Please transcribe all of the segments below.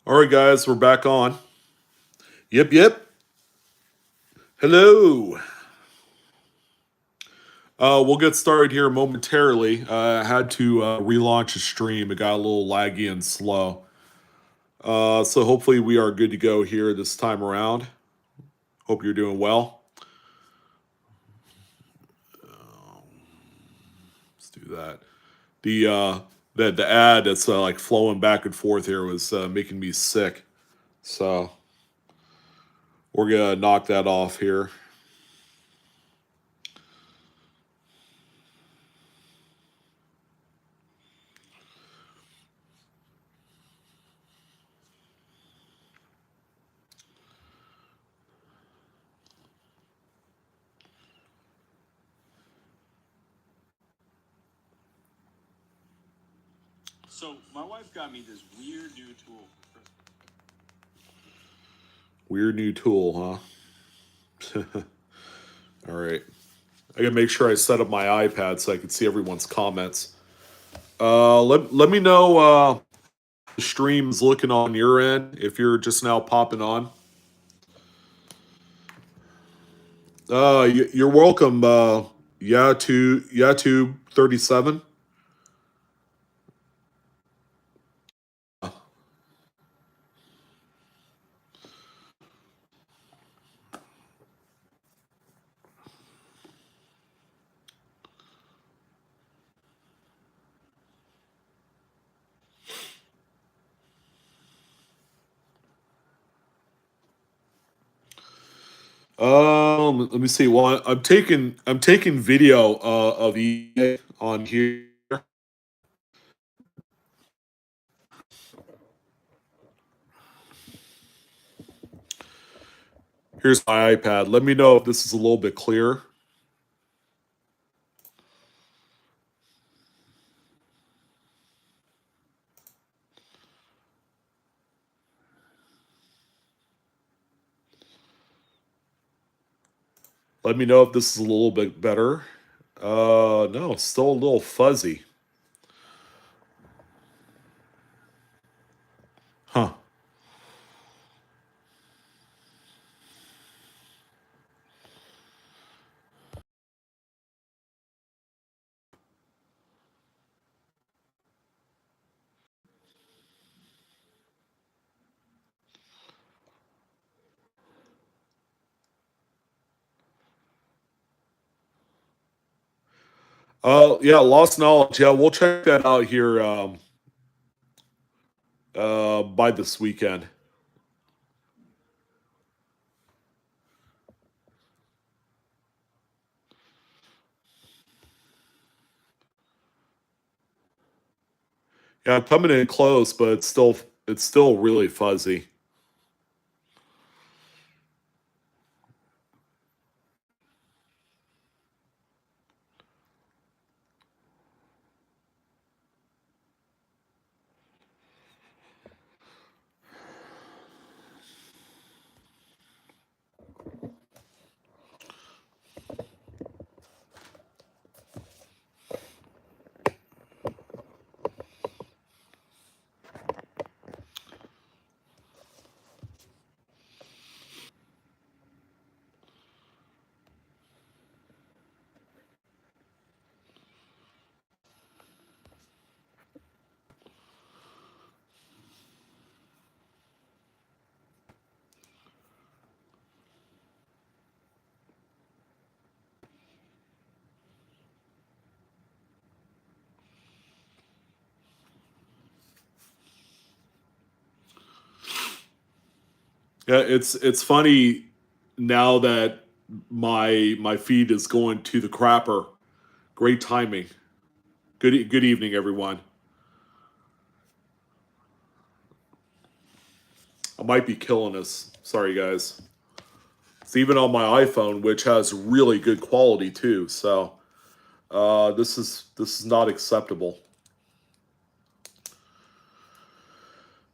All right, guys, we're back on. Yep. Hello. We'll get started here momentarily. I had to relaunch a stream. It got a little laggy and slow. So hopefully we are good to go here this time around. Hope you're doing well. Let's do that. The ad that's like flowing back and forth here was making me sick. So we're gonna knock that off here. So my wife got me this weird new tool for Christmas. Weird new tool, huh? All right. I gotta make sure I set up my iPad so I can see everyone's comments. Let me know the stream's looking on your end if you're just now popping on. You're welcome. Yatu 37. Let me see. Well, I'm taking video of EA on here. Here's my iPad. Let me know if this is a little bit clearer. Let me know if this is a little bit better. No, still a little fuzzy. Huh. Yeah, lost knowledge. Yeah, we'll check that out here by this weekend. Yeah, I'm coming in close, but it's still really fuzzy. Yeah, it's funny now that my feed is going to the crapper. Great timing. Good evening, everyone. I might be killing us. Sorry, guys. It's even on my iPhone, which has really good quality too. So this is not acceptable.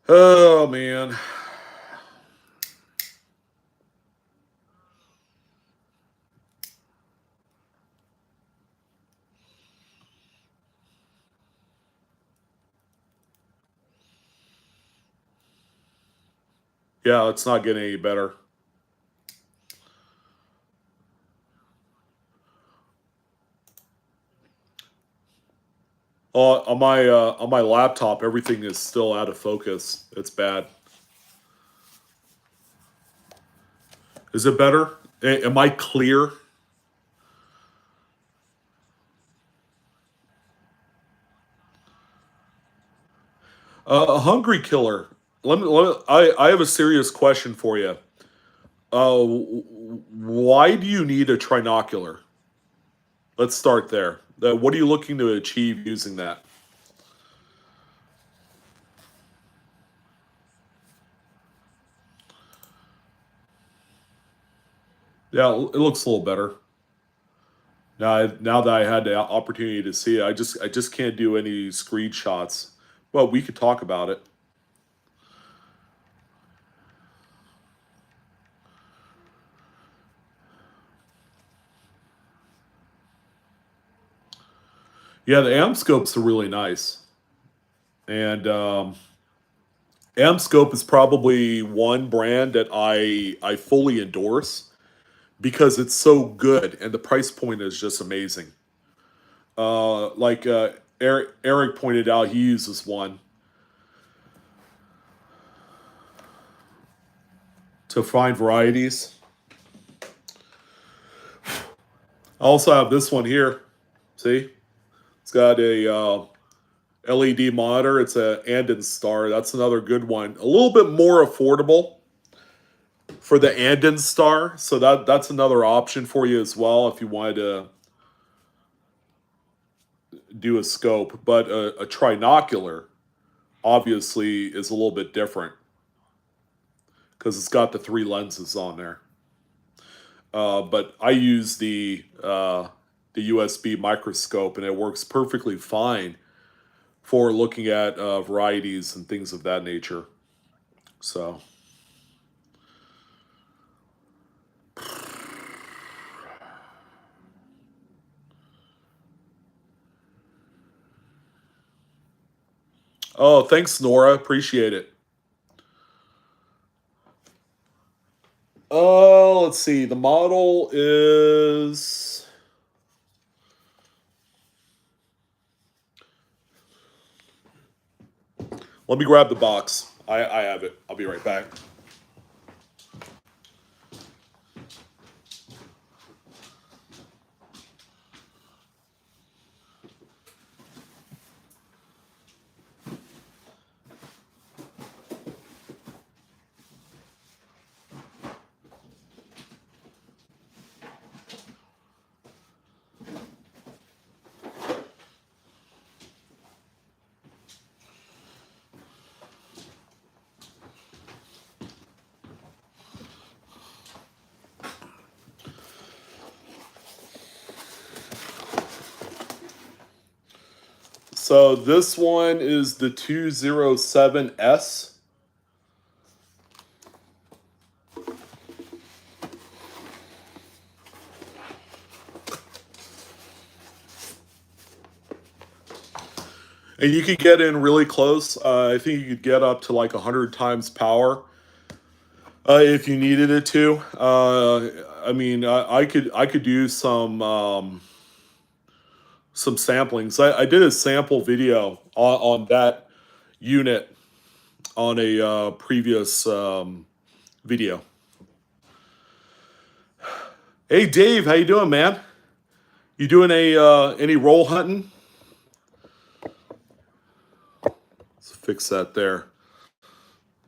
Oh man. Yeah, it's not getting any better. On my laptop, everything is still out of focus. It's bad. Is it better? Am I clear? A hungry killer. I have a serious question for you. Why do you need a trinocular? Let's start there. What are you looking to achieve using that? Yeah, it looks a little better. Now that I had the opportunity to see it, I just can't do any screenshots. Well, we could talk about it. Yeah, the amp scopes are really nice, and amp scope is probably one brand that I fully endorse because it's so good and the price point is just amazing. Like Eric pointed out, he uses one to find varieties. I also have this one here. See, it's got a LED monitor. It's a Andon Star. That's another good one. A little bit more affordable for the Andon Star, so that's another option for you as well if you wanted to do a scope. But a trinocular obviously is a little bit different because it's got the three lenses on there. But I use the USB microscope, and it works perfectly fine for looking at varieties and things of that nature. So, oh, thanks, Nora. Appreciate it. Let's see. The model is. Let me grab the box. I have it. I'll be right back. So this one is the 207S. And you could get in really close. I think you could get up to like 100 times power if you needed it to. I mean, I could do some samplings. I did a sample video on that unit on a previous video. Hey Dave, how you doing, man? You doing any roll hunting? Let's fix that there,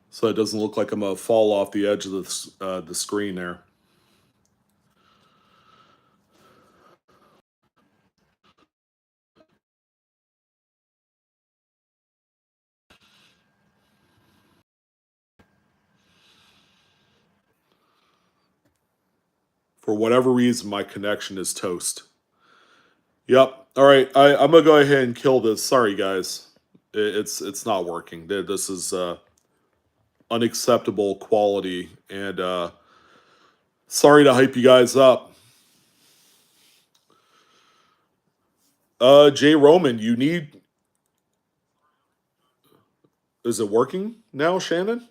so it doesn't look like I'm gonna fall off the edge of the screen there. For whatever reason, my connection is toast. Yep. All right. I'm gonna go ahead and kill this. Sorry, guys. It's not working. This is unacceptable quality, and sorry to hype you guys up. Jay Roman, you need. Is it working now, Shannon?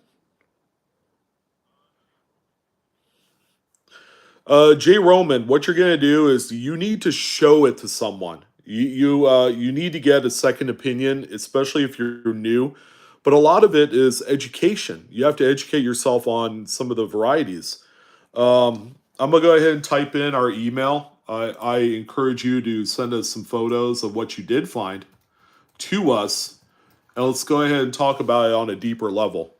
Jay Roman, what you're gonna do is you need to show it to someone. You need to get a second opinion, especially if you're new. But a lot of it is education. You have to educate yourself on some of the varieties. I'm gonna go ahead and type in our email. I encourage you to send us some photos of what you did find to us, and let's go ahead and talk about it on a deeper level.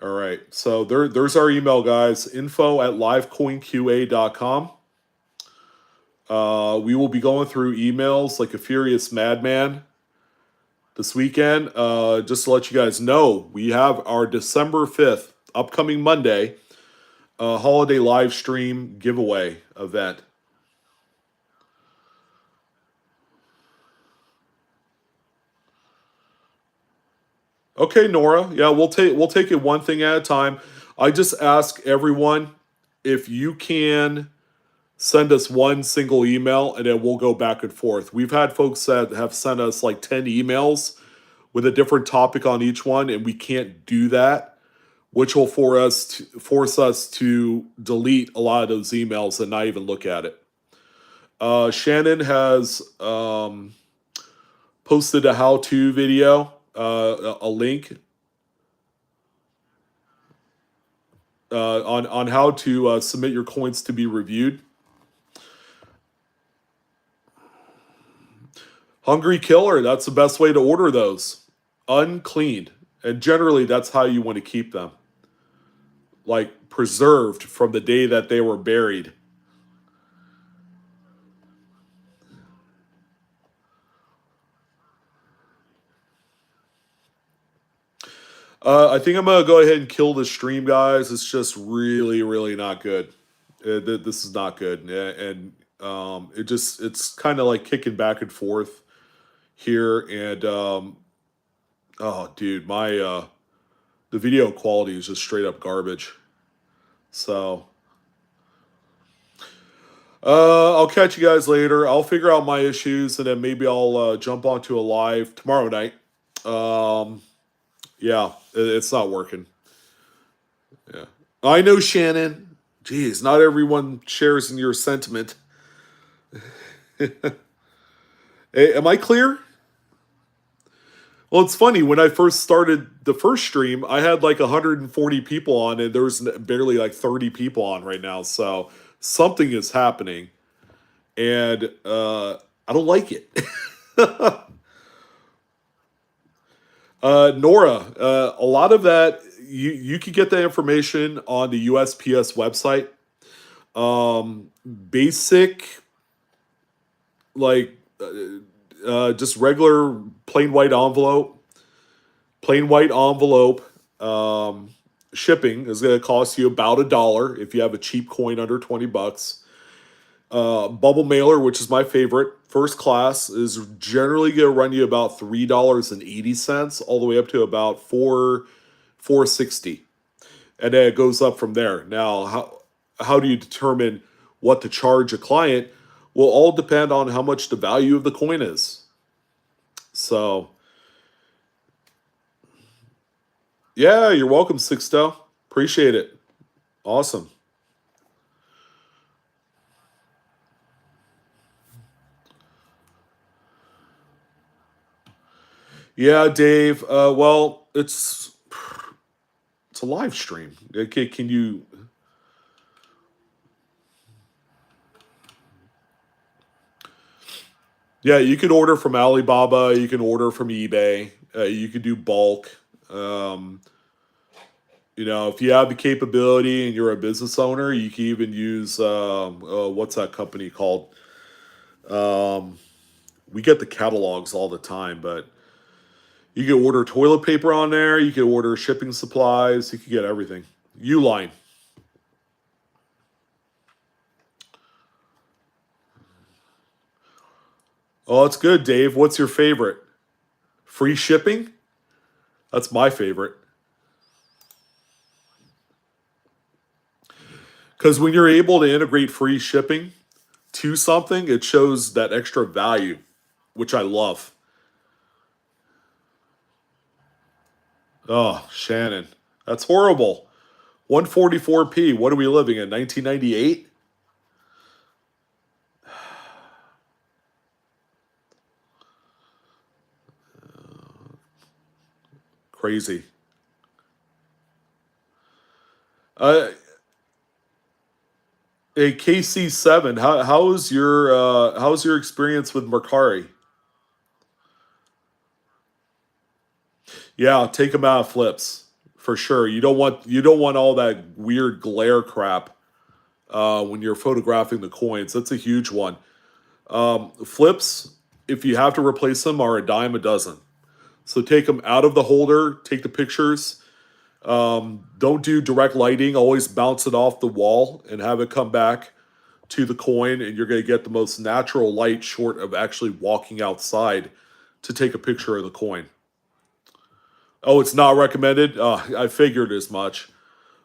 All right, so there's our email, guys. info@livecoinqa.com. We will be going through emails like a furious madman this weekend. Just to let you guys know, we have our December 5th, upcoming Monday, holiday live stream giveaway event. Okay, Nora. Yeah, we'll take it one thing at a time. I just ask everyone if you can send us one single email and then we'll go back and forth. We've had folks that have sent us like 10 emails with a different topic on each one, and we can't do that, which will force us to delete a lot of those emails and not even look at it. Shannon has posted a how-to video, a link on how to submit your coins to be reviewed. Hungry Killer, that's the best way to order those. Uncleaned. And generally, that's how you want to keep them. Like preserved from the day that they were buried. I think I'm going to go ahead and kill the stream, guys. It's just really, really not good. This is not good. And it's kind of like kicking back and forth here. And, oh, dude, the video quality is just straight up garbage. So, I'll catch you guys later. I'll figure out my issues and then maybe I'll jump onto a live tomorrow night. Um, yeah, it's not working. Yeah, I know, Shannon. Jeez, not everyone shares in your sentiment. Hey, am I clear? Well, it's funny. When I first started the first stream, I had like 140 people on, and there's barely like 30 people on right now. So something is happening, and I don't like it. Nora, a lot of that you could get that information on the USPS website. Basic, like just regular plain white envelope. Shipping is going to cost you about $1 if you have a cheap coin under $20. Bubble mailer, which is my favorite, first class, is generally going to run you about $3.80 all the way up to about $4.60, and then it goes up from there. Now, how do you determine what to charge a client? Will all depend on how much the value of the coin is. So, yeah, you're welcome, Sixto. Appreciate it. Awesome. Yeah, Dave. Well, it's a live stream. Okay, can you? Yeah, you can order from Alibaba. You can order from eBay. You could do bulk. Um, if you have the capability and you're a business owner, you can even use what's that company called? Um, we get the catalogs all the time, but you can order toilet paper on there. You can order shipping supplies. You can get everything. Uline. Oh, it's good, Dave. What's your favorite? Free shipping? That's my favorite. Because when you're able to integrate free shipping to something, it shows that extra value, which I love. Oh, Shannon. That's horrible. 144p. What are we living in? 1998? Crazy. Uh, Hey, KC7, how's your experience with Mercari? Yeah, take them out of flips for sure. You don't want all that weird glare crap when you're photographing the coins. That's a huge one. Flips, if you have to replace them, are a dime a dozen. So take them out of the holder, take the pictures. Don't do direct lighting. Always bounce it off the wall and have it come back to the coin, and you're going to get the most natural light short of actually walking outside to take a picture of the coin. Oh, it's not recommended? I figured as much.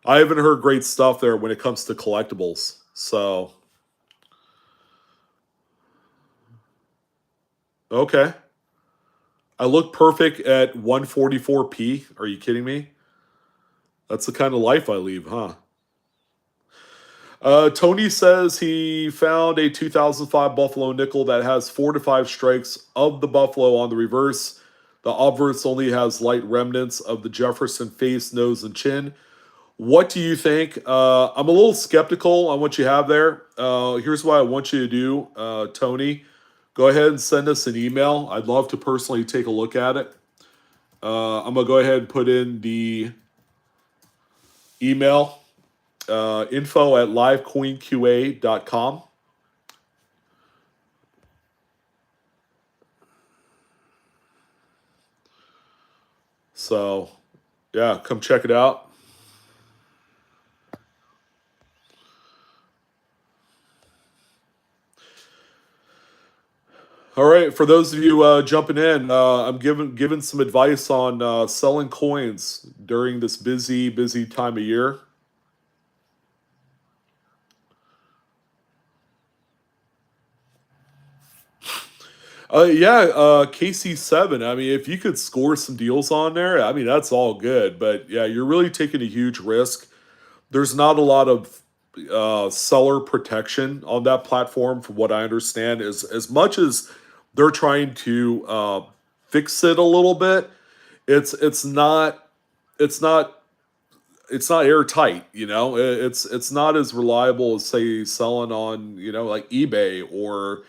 I haven't heard great stuff there when it comes to collectibles. So, okay. I look perfect at 144p. Are you kidding me? That's the kind of life I lead, huh? Tony says he found a 2005 Buffalo nickel that has 4 to 5 strikes of the Buffalo on the reverse. The obverse only has light remnants of the Jefferson face, nose, and chin. What do you think? I'm a little skeptical on what you have there. Here's what I want you to do, Tony. Go ahead and send us an email. I'd love to personally take a look at it. I'm going to go ahead and put in the email info at livecoinqa.com. So, yeah, come check it out. All right, for those of you jumping in, I'm giving some advice on selling coins during this busy time of year. Yeah, KC7. I mean, if you could score some deals on there, I mean that's all good. But yeah, you're really taking a huge risk. There's not a lot of seller protection on that platform, from what I understand. As much as they're trying to fix it a little bit, it's not it's not it's not airtight. It's not as reliable as say selling on like eBay or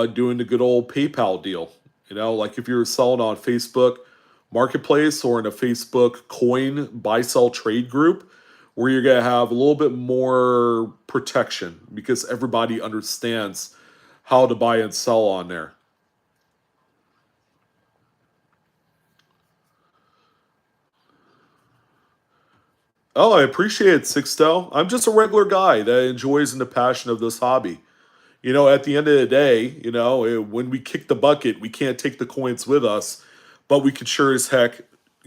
doing the good old PayPal deal. Like if you're selling on Facebook Marketplace or in a Facebook coin buy sell trade group, where you're gonna have a little bit more protection because everybody understands how to buy and sell on there. Oh, I appreciate it, Sixto. I'm just a regular guy that enjoys and the passion of this hobby. At the end of the day, when we kick the bucket, we can't take the coins with us, but we could sure as heck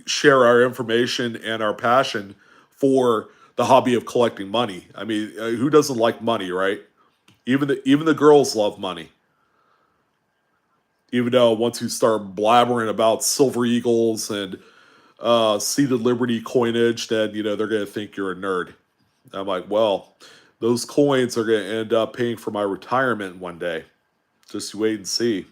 share our information and our passion for the hobby of collecting money. I mean, who doesn't like money, right? Even the girls love money. Even though once you start blabbering about silver eagles and seated liberty coinage, then they're gonna think you're a nerd. I'm like, well, those coins are gonna end up paying for my retirement one day. Just wait and see.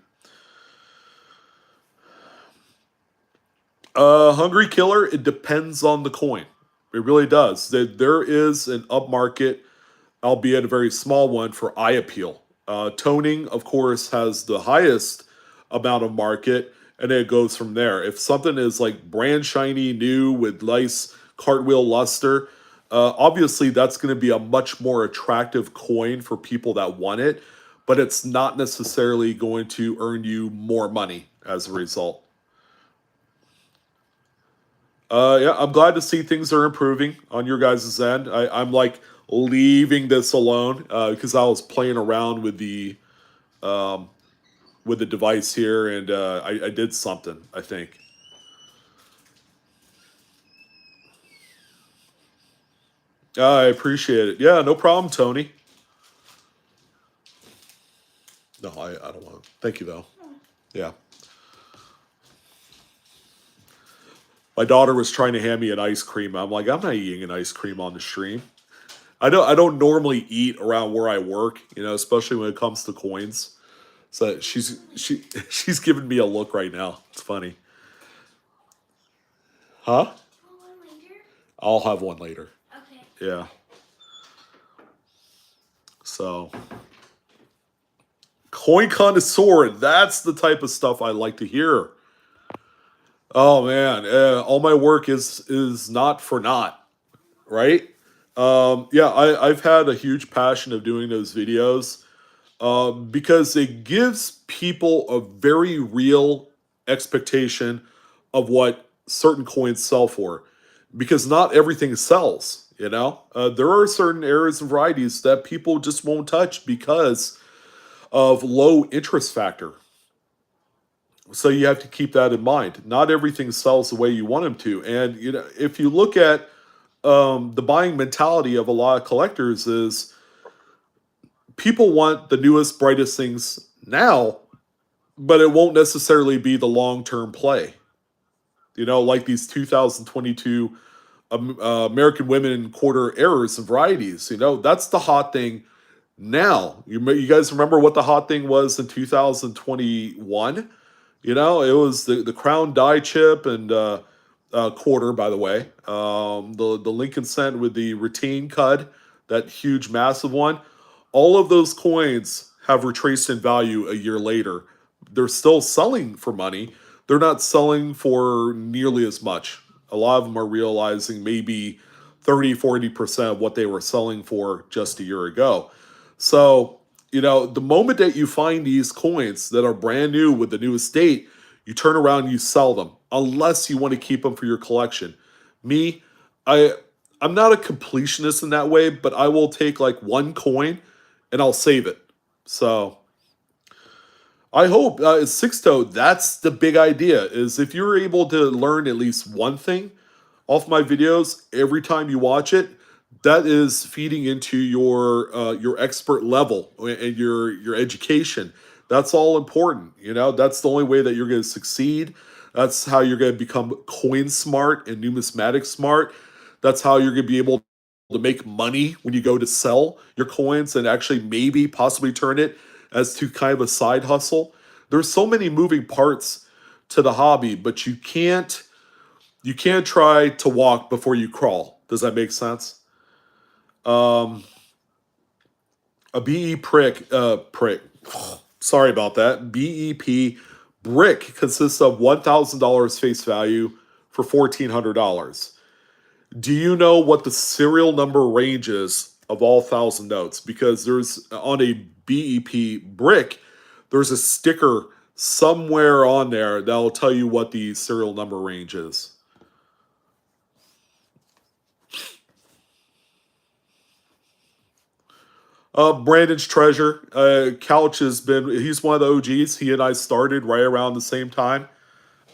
Hungry Killer, it depends on the coin. It really does. There is an upmarket, albeit a very small one, for eye appeal. Toning, of course, has the highest amount of market, and it goes from there. If something is like brand shiny, new, with nice cartwheel luster, obviously that's going to be a much more attractive coin for people that want it, but it's not necessarily going to earn you more money as a result. Yeah, I'm glad to see things are improving on your guys' end. I'm like leaving this alone because I was playing around with the device here, and I did something. I think. I appreciate it. Yeah, no problem, Tony. No, I don't want to. Thank you though. Yeah. My daughter was trying to hand me an ice cream. I'm like, I'm not eating an ice cream on the stream. I don't normally eat around where I work, especially when it comes to coins. So she's giving me a look right now. It's funny. Huh? I'll have one later. Yeah. So coin connoisseur, that's the type of stuff I like to hear. Oh man, all my work is not for naught, right? Yeah, I've had a huge passion of doing those videos because it gives people a very real expectation of what certain coins sell for. Because not everything sells, there are certain areas and varieties that people just won't touch because of low interest factor. So you have to keep that in mind. Not everything sells the way you want them to. And if you look at the buying mentality of a lot of collectors is people want the newest, brightest things now, but it won't necessarily be the long-term play. Like these 2022 American women quarter errors and varieties. That's the hot thing now. You guys remember what the hot thing was in 2021? It was the Crown die chip and quarter, by the way. The Lincoln cent with the retain cud, that huge, massive one. All of those coins have retraced in value a year later. They're still selling for money. They're not selling for nearly as much. A lot of them are realizing maybe 30-40% of what they were selling for just a year ago. So, the moment that you find these coins that are brand new with the new estate, you turn around and you sell them, unless you want to keep them for your collection. Me, I I'm not a completionist in that way, but I will take like one coin and I'll save it. So I hope Sixto, that's the big idea. Is if you're able to learn at least one thing off my videos every time you watch it, that is feeding into your expert level and your education. That's all important. That's the only way that you're going to succeed. That's how you're going to become coin smart and numismatic smart. That's how you're going to be able to make money when you go to sell your coins and actually maybe possibly turn it as to kind of a side hustle. There's so many moving parts to the hobby, but you can't try to walk before you crawl. Does that make sense? Um, a BE prick. Sorry about that. BEP brick consists of $1,000 face value for $1,400. Do you know what the serial number range is of all 1,000 notes? Because there's on a BEP brick, there's a sticker somewhere on there that'll tell you what the serial number range is. Brandon's treasure. Couch he's one of the OGs. He and I started right around the same time.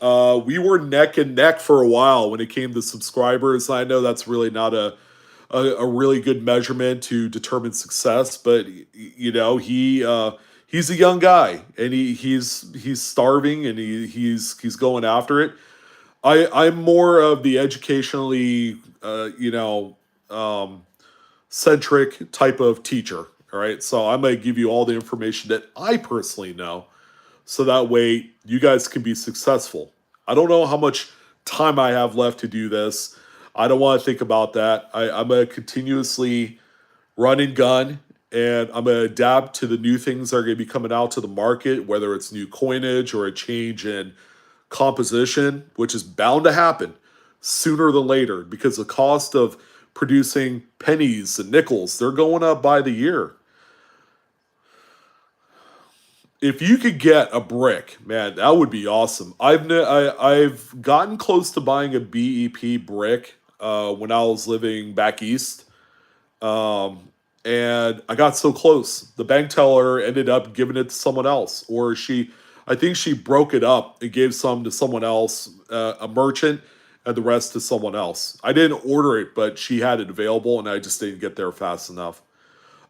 We were neck and neck for a while when it came to subscribers. I know that's really not a really good measurement to determine success, but he's a young guy and he's starving and he's going after it. I'm more of the educationally um, centric type of teacher. All right, so I'm gonna give you all the information that I personally know, so that way you guys can be successful. I don't know how much time I have left to do this. I don't want to think about that. I'm gonna continuously run and gun, and I'm gonna adapt to the new things that are gonna be coming out to the market, whether it's new coinage or a change in composition, which is bound to happen sooner than later because the cost of producing pennies and nickels, they're going up by the year. If you could get a brick, man, that would be awesome. I've gotten close to buying a BEP brick when I was living back east, and I got so close. The bank teller ended up giving it to someone else, or I think she broke it up and gave some to someone else, a merchant, and the rest to someone else. I didn't order it, but she had it available, and I just didn't get there fast enough.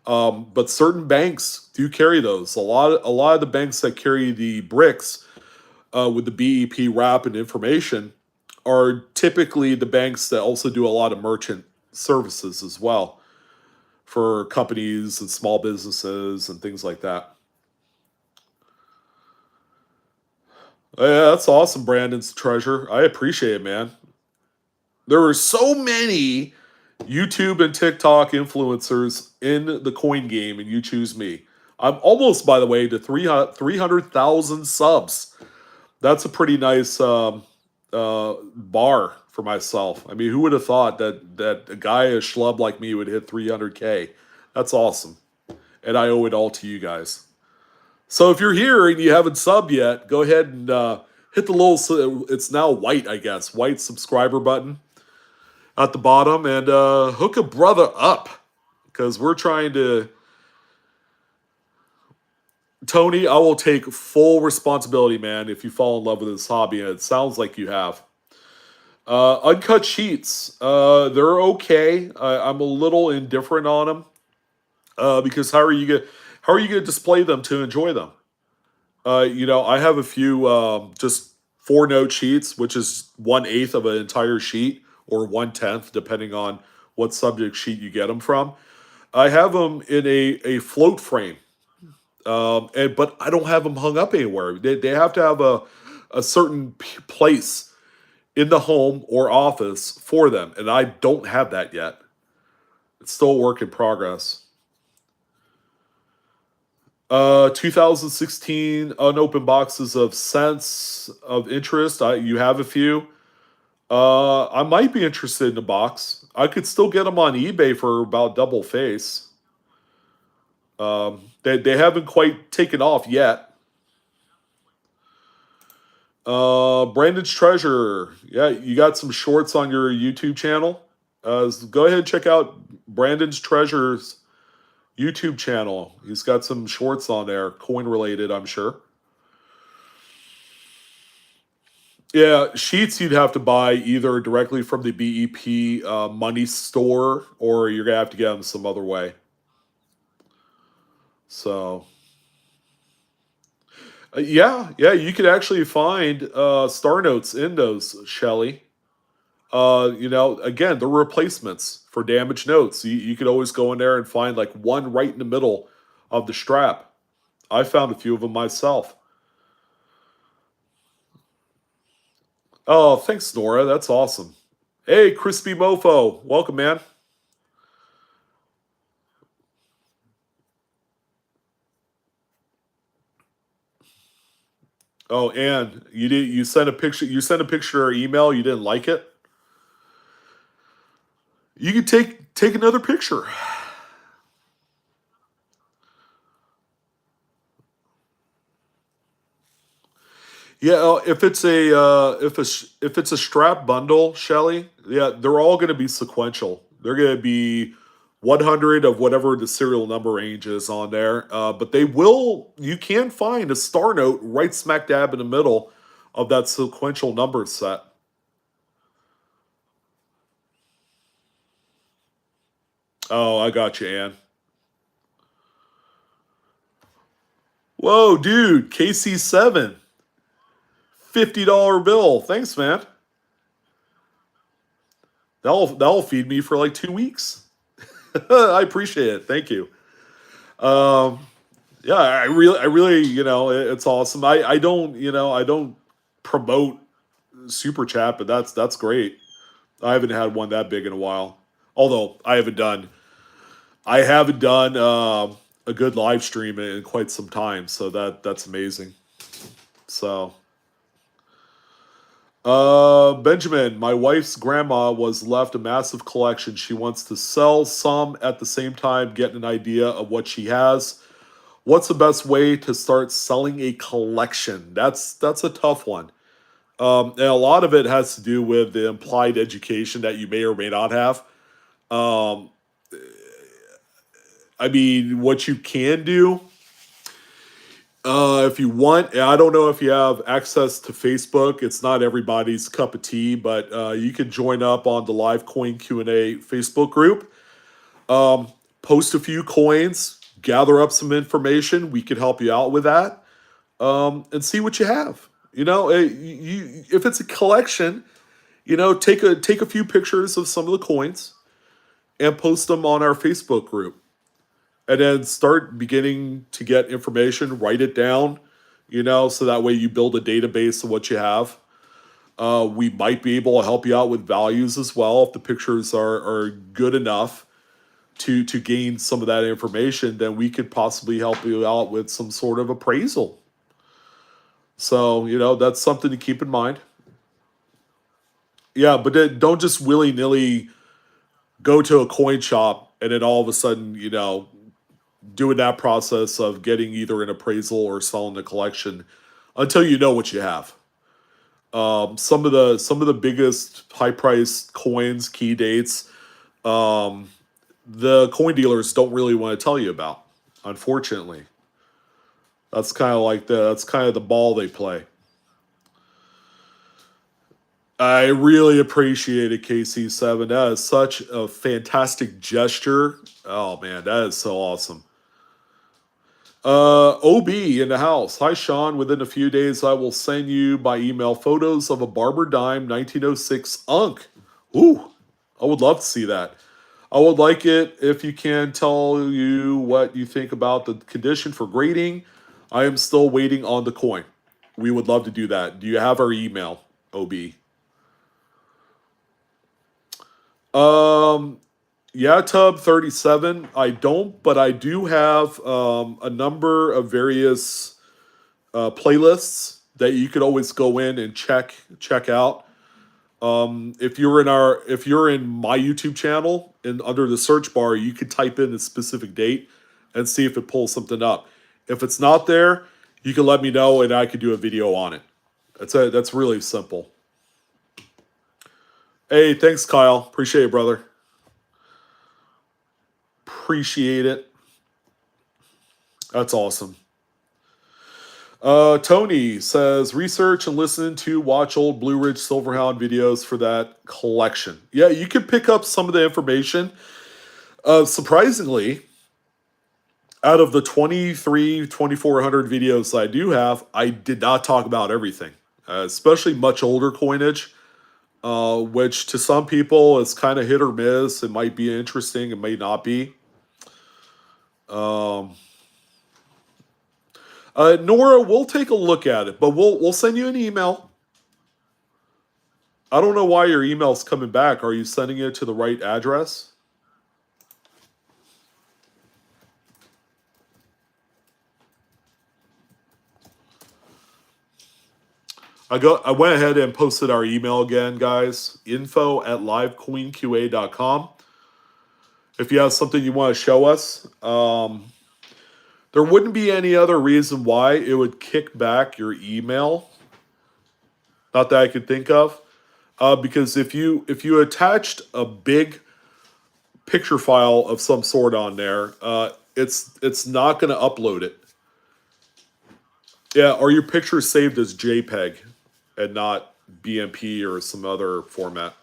But certain banks do carry those. A lot of the banks that carry the bricks with the BEP wrap and information are typically the banks that also do a lot of merchant services as well for companies and small businesses and things like that. Yeah, that's awesome, Brandon's treasure. I appreciate it, man. There are so many YouTube and TikTok influencers in the coin game, and you choose me. I'm almost, by the way, to 300,000 subs. That's a pretty nice bar for myself. I mean, who would have thought that a guy, a schlub like me, would hit 300K? That's awesome. And I owe it all to you guys. So if you're here and you haven't subbed yet, go ahead and hit the little, it's now white, I guess, white subscriber button at the bottom, and hook a brother up, because we're trying to. Tony, I will take full responsibility, man, if you fall in love with this hobby, and it sounds like you have. Uncut sheets, they're okay. I'm a little indifferent on them, because how are you gonna display them to enjoy them? I have a few just 4-note sheets, which is 1/8 of an entire sheet, or 1/10, depending on what subject sheet you get them from. I have them in a float frame, but I don't have them hung up anywhere. They have to have a certain place in the home or office for them, and I don't have that yet. It's still a work in progress. 2016 unopened boxes of Sense of Interest. You have a few. I might be interested in a box. I could still get them on eBay for about double face. They haven't quite taken off yet. Brandon's Treasure. Yeah, you got some shorts on your YouTube channel. Go ahead and check out Brandon's Treasure's YouTube channel. He's got some shorts on there, coin related, I'm sure. Yeah, sheets you'd have to buy either directly from the BEP money store, or you're gonna have to get them some other way. So, yeah, you could actually find star notes in those, Shelly. Again, they're replacements for damaged notes. You could always go in there and find like one right in the middle of the strap. I found a few of them myself. Oh, thanks, Nora. That's awesome. Hey, Crispy Mofo. Welcome, man. Oh, and you sent a picture. You sent a picture or email. You didn't like it. You could take another picture. Yeah, if it's a strap bundle, Shelly, yeah, they're all going to be sequential. They're going to be 100 of whatever the serial number range is on there. But you can find a star note right smack dab in the middle of that sequential number set. Oh, I got you, Ann. Whoa, dude, KC7, $50 bill. Thanks, man. That'll feed me for like 2 weeks. I appreciate it. Thank you. Um, yeah, I really, it's awesome. I don't promote super chat, but that's great. I haven't had one that big in a while. Although I haven't done a good live stream in quite some time, so that's amazing. So, Benjamin, my wife's grandma was left a massive collection. She wants to sell some at the same time, get an idea of what she has. What's the best way to start selling a collection? That's a tough one. And a lot of it has to do with the implied education that you may or may not have. Um, I mean, what you can do, if you want, I don't know if you have access to Facebook. It's not everybody's cup of tea, but you can join up on the Live Coin Q&A Facebook group. Post a few coins, gather up some information. We could help you out with that, and see what you have. If it's a collection, take a few pictures of some of the coins and post them on our Facebook group, and then start beginning to get information. Write it down, so that way you build a database of what you have. We might be able to help you out with values as well if the pictures are good enough to gain some of that information. Then we could possibly help you out with some sort of appraisal. So that's something to keep in mind. Yeah, but then don't just willy nilly go to a coin shop and then all of a sudden doing that process of getting either an appraisal or selling the collection until you know what you have. Some of the biggest high priced coins, key dates, the coin dealers don't really want to tell you about. Unfortunately, that's kind of the ball they play. I really appreciate it, KC7. That is such a fantastic gesture. Oh man, that is so awesome. OB in the house. Hi, Sean. Within a few days, I will send you by email photos of a Barber Dime 1906 Unk. Ooh, I would love to see that. I would like it if you can tell you what you think about the condition for grading. I am still waiting on the coin. We would love to do that. Do you have our email, OB? Um, Yeah, Tub 37. I don't, but I do have a number of various playlists that you could always go in and check out. If you're in my YouTube channel and under the search bar, you could type in a specific date and see if it pulls something up. If it's not there, you can let me know and I could do a video on it. That's really simple. Hey, thanks, Kyle. Appreciate it, brother. Appreciate it. That's awesome. Tony says research and listen to watch old Blue Ridge Silverhound videos for that collection. Yeah, you can pick up some of the information. Surprisingly, out of the 2,400 videos I do have, I did not talk about everything, especially much older coinage, which to some people is kind of hit or miss. It might be interesting, it may not be. Nora, we'll take a look at it, but we'll send you an email. I don't know why your email's coming back. Are you sending it to the right address? I went ahead and posted our email again, guys. info@livecoinqa.com. If you have something you want to show us, there wouldn't be any other reason why it would kick back your email. Not that I could think of. Because if you attached a big picture file of some sort on there, it's not going to upload it. Yeah, or your picture is saved as JPEG and not BMP or some other format.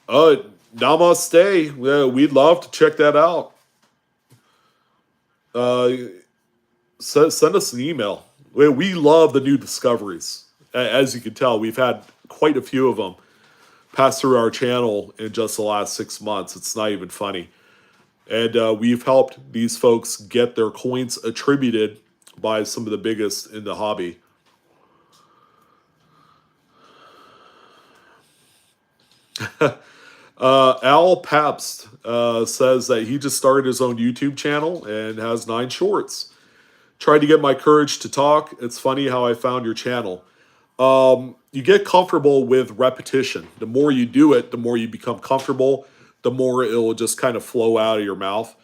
Namaste. Yeah, we'd love to check that out. Uh, send us an email. We love the new discoveries. As you can tell, we've had quite a few of them pass through our channel in just the last 6 months. It's not even funny. And we've helped these folks get their coins attributed by some of the biggest in the hobby. Al Pabst says that he just started his own YouTube channel and has 9 shorts. Tried to get my courage to talk. It's funny how I found your channel. You get comfortable with repetition. The more you do it, the more you become comfortable, the more it will just kind of flow out of your mouth.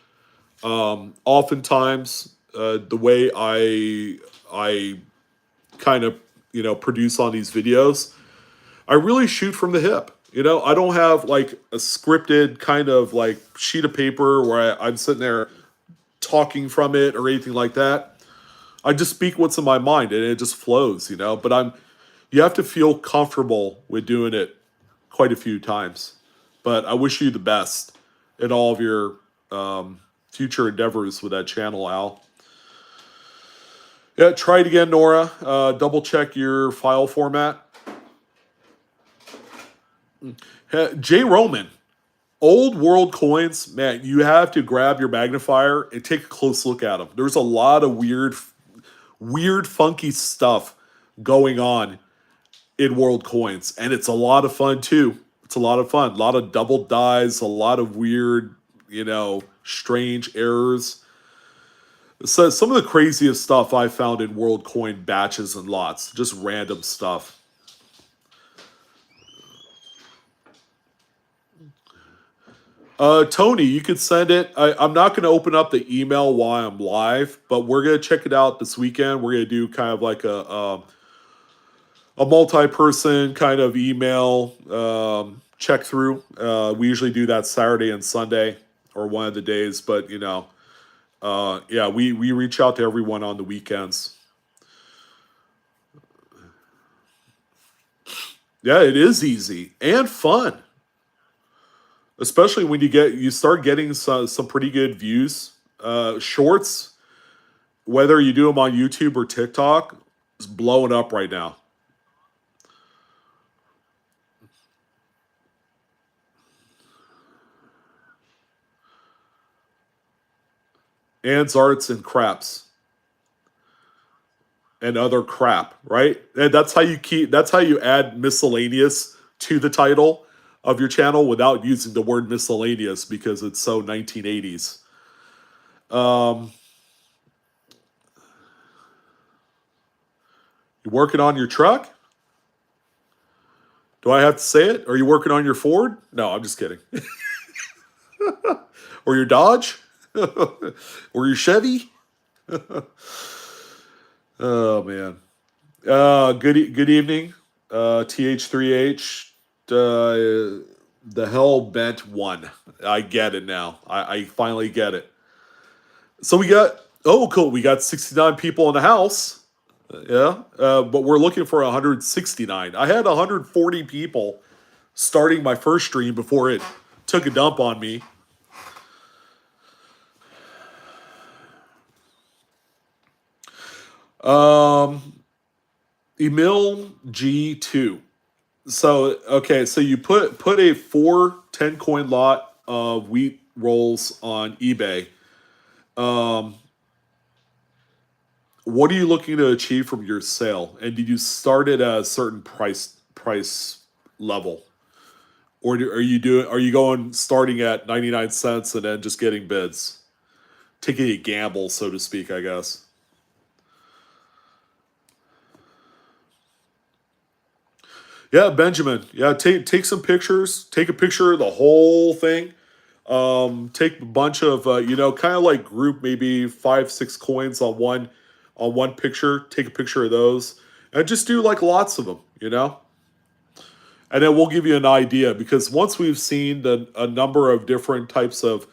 Oftentimes, the way I kind of produce on these videos, I really shoot from the hip. I don't have like a scripted kind of like sheet of paper where I'm sitting there talking from it or anything like that. I just speak what's in my mind and it just flows, But you have to feel comfortable with doing it quite a few times. But I wish you the best in all of your future endeavors with that channel, Al. Yeah, try it again, Nora. Double check your file format. J. Roman, old world coins, man, you have to grab your magnifier and take a close look at them. There's a lot of weird, funky stuff going on in world coins, and it's a lot of fun too. It's a lot of fun. A lot of double dies, a lot of weird, strange errors. So some of the craziest stuff I found in world coin batches and lots, just random stuff. Tony, you could send it. I'm not going to open up the email while I'm live, but we're going to check it out this weekend. We're going to do kind of like a multi-person kind of email check through. We usually do that Saturday and Sunday or one of the days, but yeah, we reach out to everyone on the weekends. Yeah, it is easy and fun, especially when you start getting some pretty good views. Shorts, whether you do them on YouTube or TikTok, is blowing up right now. Ands, arts, and craps and other crap, right? And that's how you add miscellaneous to the title of your channel without using the word miscellaneous because it's so 1980s. You working on your truck? Do I have to say it? Are you working on your Ford? No, I'm just kidding. Or your Dodge? Or your Chevy? Oh man. Good evening. TH3H. The hell bent one. I get it now. I finally get it. So we got cool. We got 69 people in the house. Yeah. But we're looking for 169. I had 140 people starting my first stream before it took a dump on me. Emil G2. So okay, so you put a 4 10 coin lot of wheat rolls on eBay. What are you looking to achieve from your sale? And did you start it at a certain price level, or are you going starting at 99 cents and then just getting bids, taking a gamble, so to speak, I guess. Yeah, Benjamin. Yeah, take some pictures. Take a picture of the whole thing. Take a bunch of kind of like group maybe 5 6 coins on one picture. Take a picture of those and just do like lots of them. And then we'll give you an idea because once we've seen a number of different types of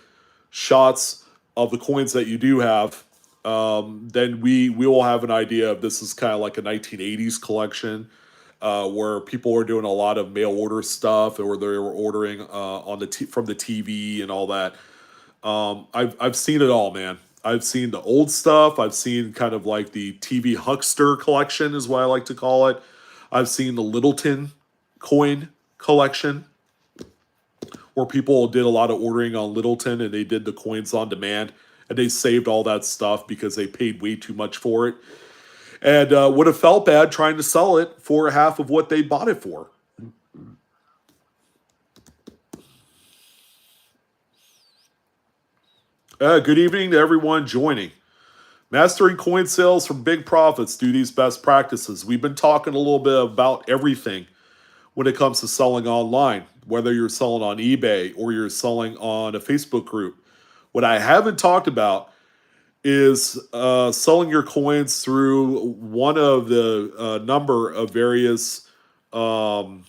shots of the coins that you do have, then we will have an idea of this is kind of like a 1980s collection where people were doing a lot of mail order stuff, or they were ordering from the TV and all that. I've seen it all, man. I've seen the old stuff. I've seen kind of like the TV huckster collection, is what I like to call it. I've seen the Littleton coin collection, where people did a lot of ordering on Littleton and they did the coins on demand, and they saved all that stuff because they paid way too much for it, and would have felt bad trying to sell it for half of what they bought it for. Good evening to everyone joining. Mastering coin sales for big profits through these best practices. We've been talking a little bit about everything when it comes to selling online, whether you're selling on eBay or you're selling on a Facebook group. What I haven't talked about is selling your coins through one of the number of various forum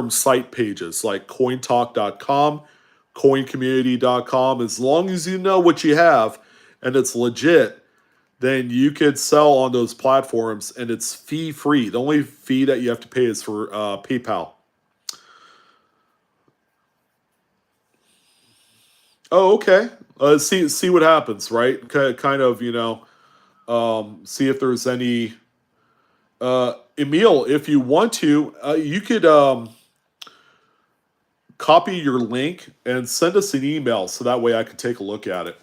site pages like cointalk.com, coincommunity.com. As long as you know what you have and it's legit, then you could sell on those platforms and it's fee free. The only fee that you have to pay is for PayPal. Oh, okay. See what happens, right? Kind of, See if there's any. Emil, if you want to, you could copy your link and send us an email so that way I can take a look at it.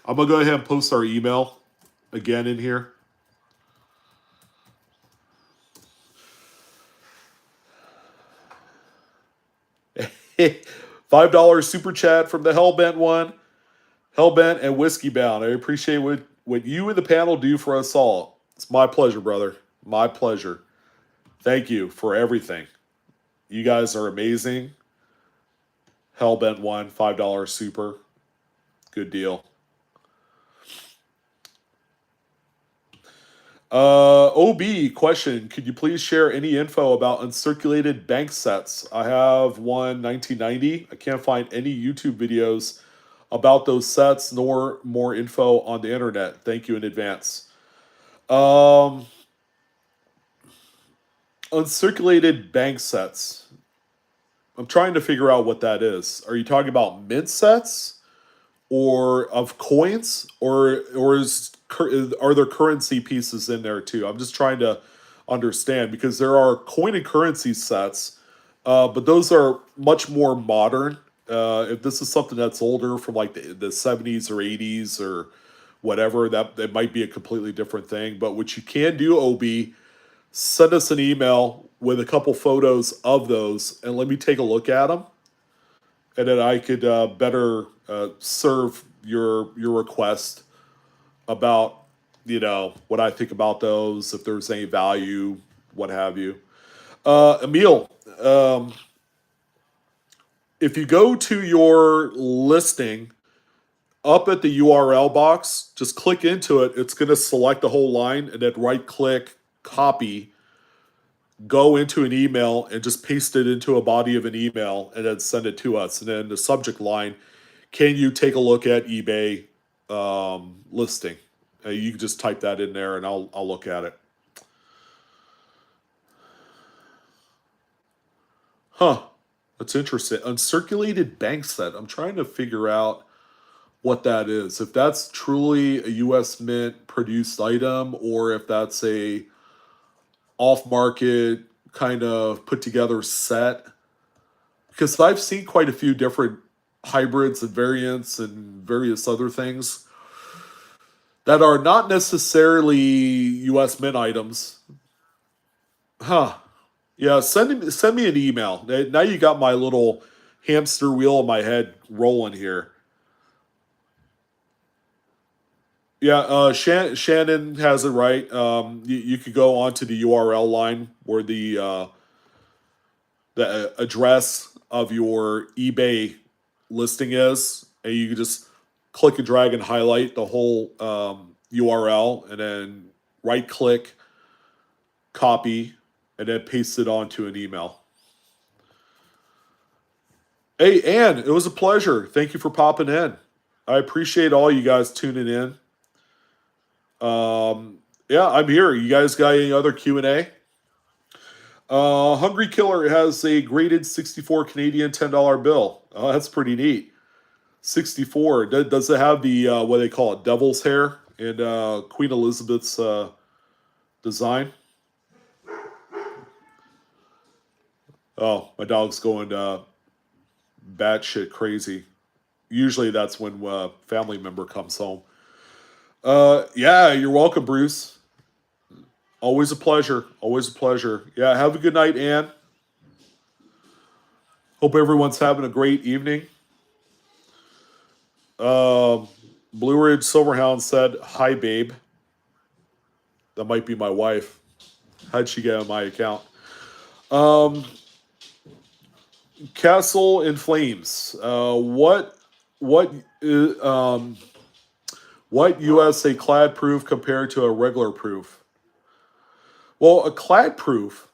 I'm going to go ahead and post our email again in here. $5 super chat from the Hellbent one. Hellbent and Whiskey Bound. I appreciate what you and the panel do for us all. It's my pleasure, brother. My pleasure. Thank you for everything. You guys are amazing. Hellbent one, $5 super. Good deal. OB question: could you please share any info about uncirculated bank sets? I have one 1990. I can't find any YouTube videos about those sets nor more info on the internet. Thank you in advance. Uncirculated bank sets. I'm trying to figure out what that is. Are you talking about mint sets or of coins, or are there currency pieces in there too? I'm just trying to understand because there are coin and currency sets, but those are much more modern. If this is something that's older from like the 70s or 80s or whatever, that might be a completely different thing. But what you can do, OB, send us an email with a couple photos of those and let me take a look at them. And then I could better serve your request about, what I think about those, if there's any value, what have you. Emil, if you go to your listing up at the URL box, just click into it. It's going to select the whole line and then right click, copy, go into an email and just paste it into a body of an email and then send it to us. And then the subject line, can you take a look at eBay listing? You can just type that in there and I'll look at it. Huh. That's interesting. Uncirculated bank set. I'm trying to figure out what that is. If that's truly a US Mint produced item or if that's a off-market kind of put together set, because I've seen quite a few different hybrids and variants and various other things that are not necessarily US Mint items. Huh. Yeah, send me an email. Now you got my little hamster wheel in my head rolling here. Yeah, Shannon has it right. You could go onto the URL line where the address of your eBay listing is, and you can just click and drag and highlight the whole URL, and then right click, copy, and then paste it onto an email. Hey, Ann, it was a pleasure. Thank you for popping in. I appreciate all you guys tuning in. Yeah, I'm here. You guys got any other Q&A? Hungry Killer has a graded 64 Canadian $10 bill. Oh, that's pretty neat. 64. Does it have the, what they call it, devil's hair and Queen Elizabeth's design? Oh, my dog's going batshit crazy. Usually that's when a family member comes home. Yeah, you're welcome, Bruce. Always a pleasure. Always a pleasure. Yeah, have a good night, Ann. Hope everyone's having a great evening. Blue Ridge Silverhound said, "Hi, babe." That might be my wife. How'd she get on my account? Castle in Flames. What USA clad proof compared to a regular proof? Well, a clad proof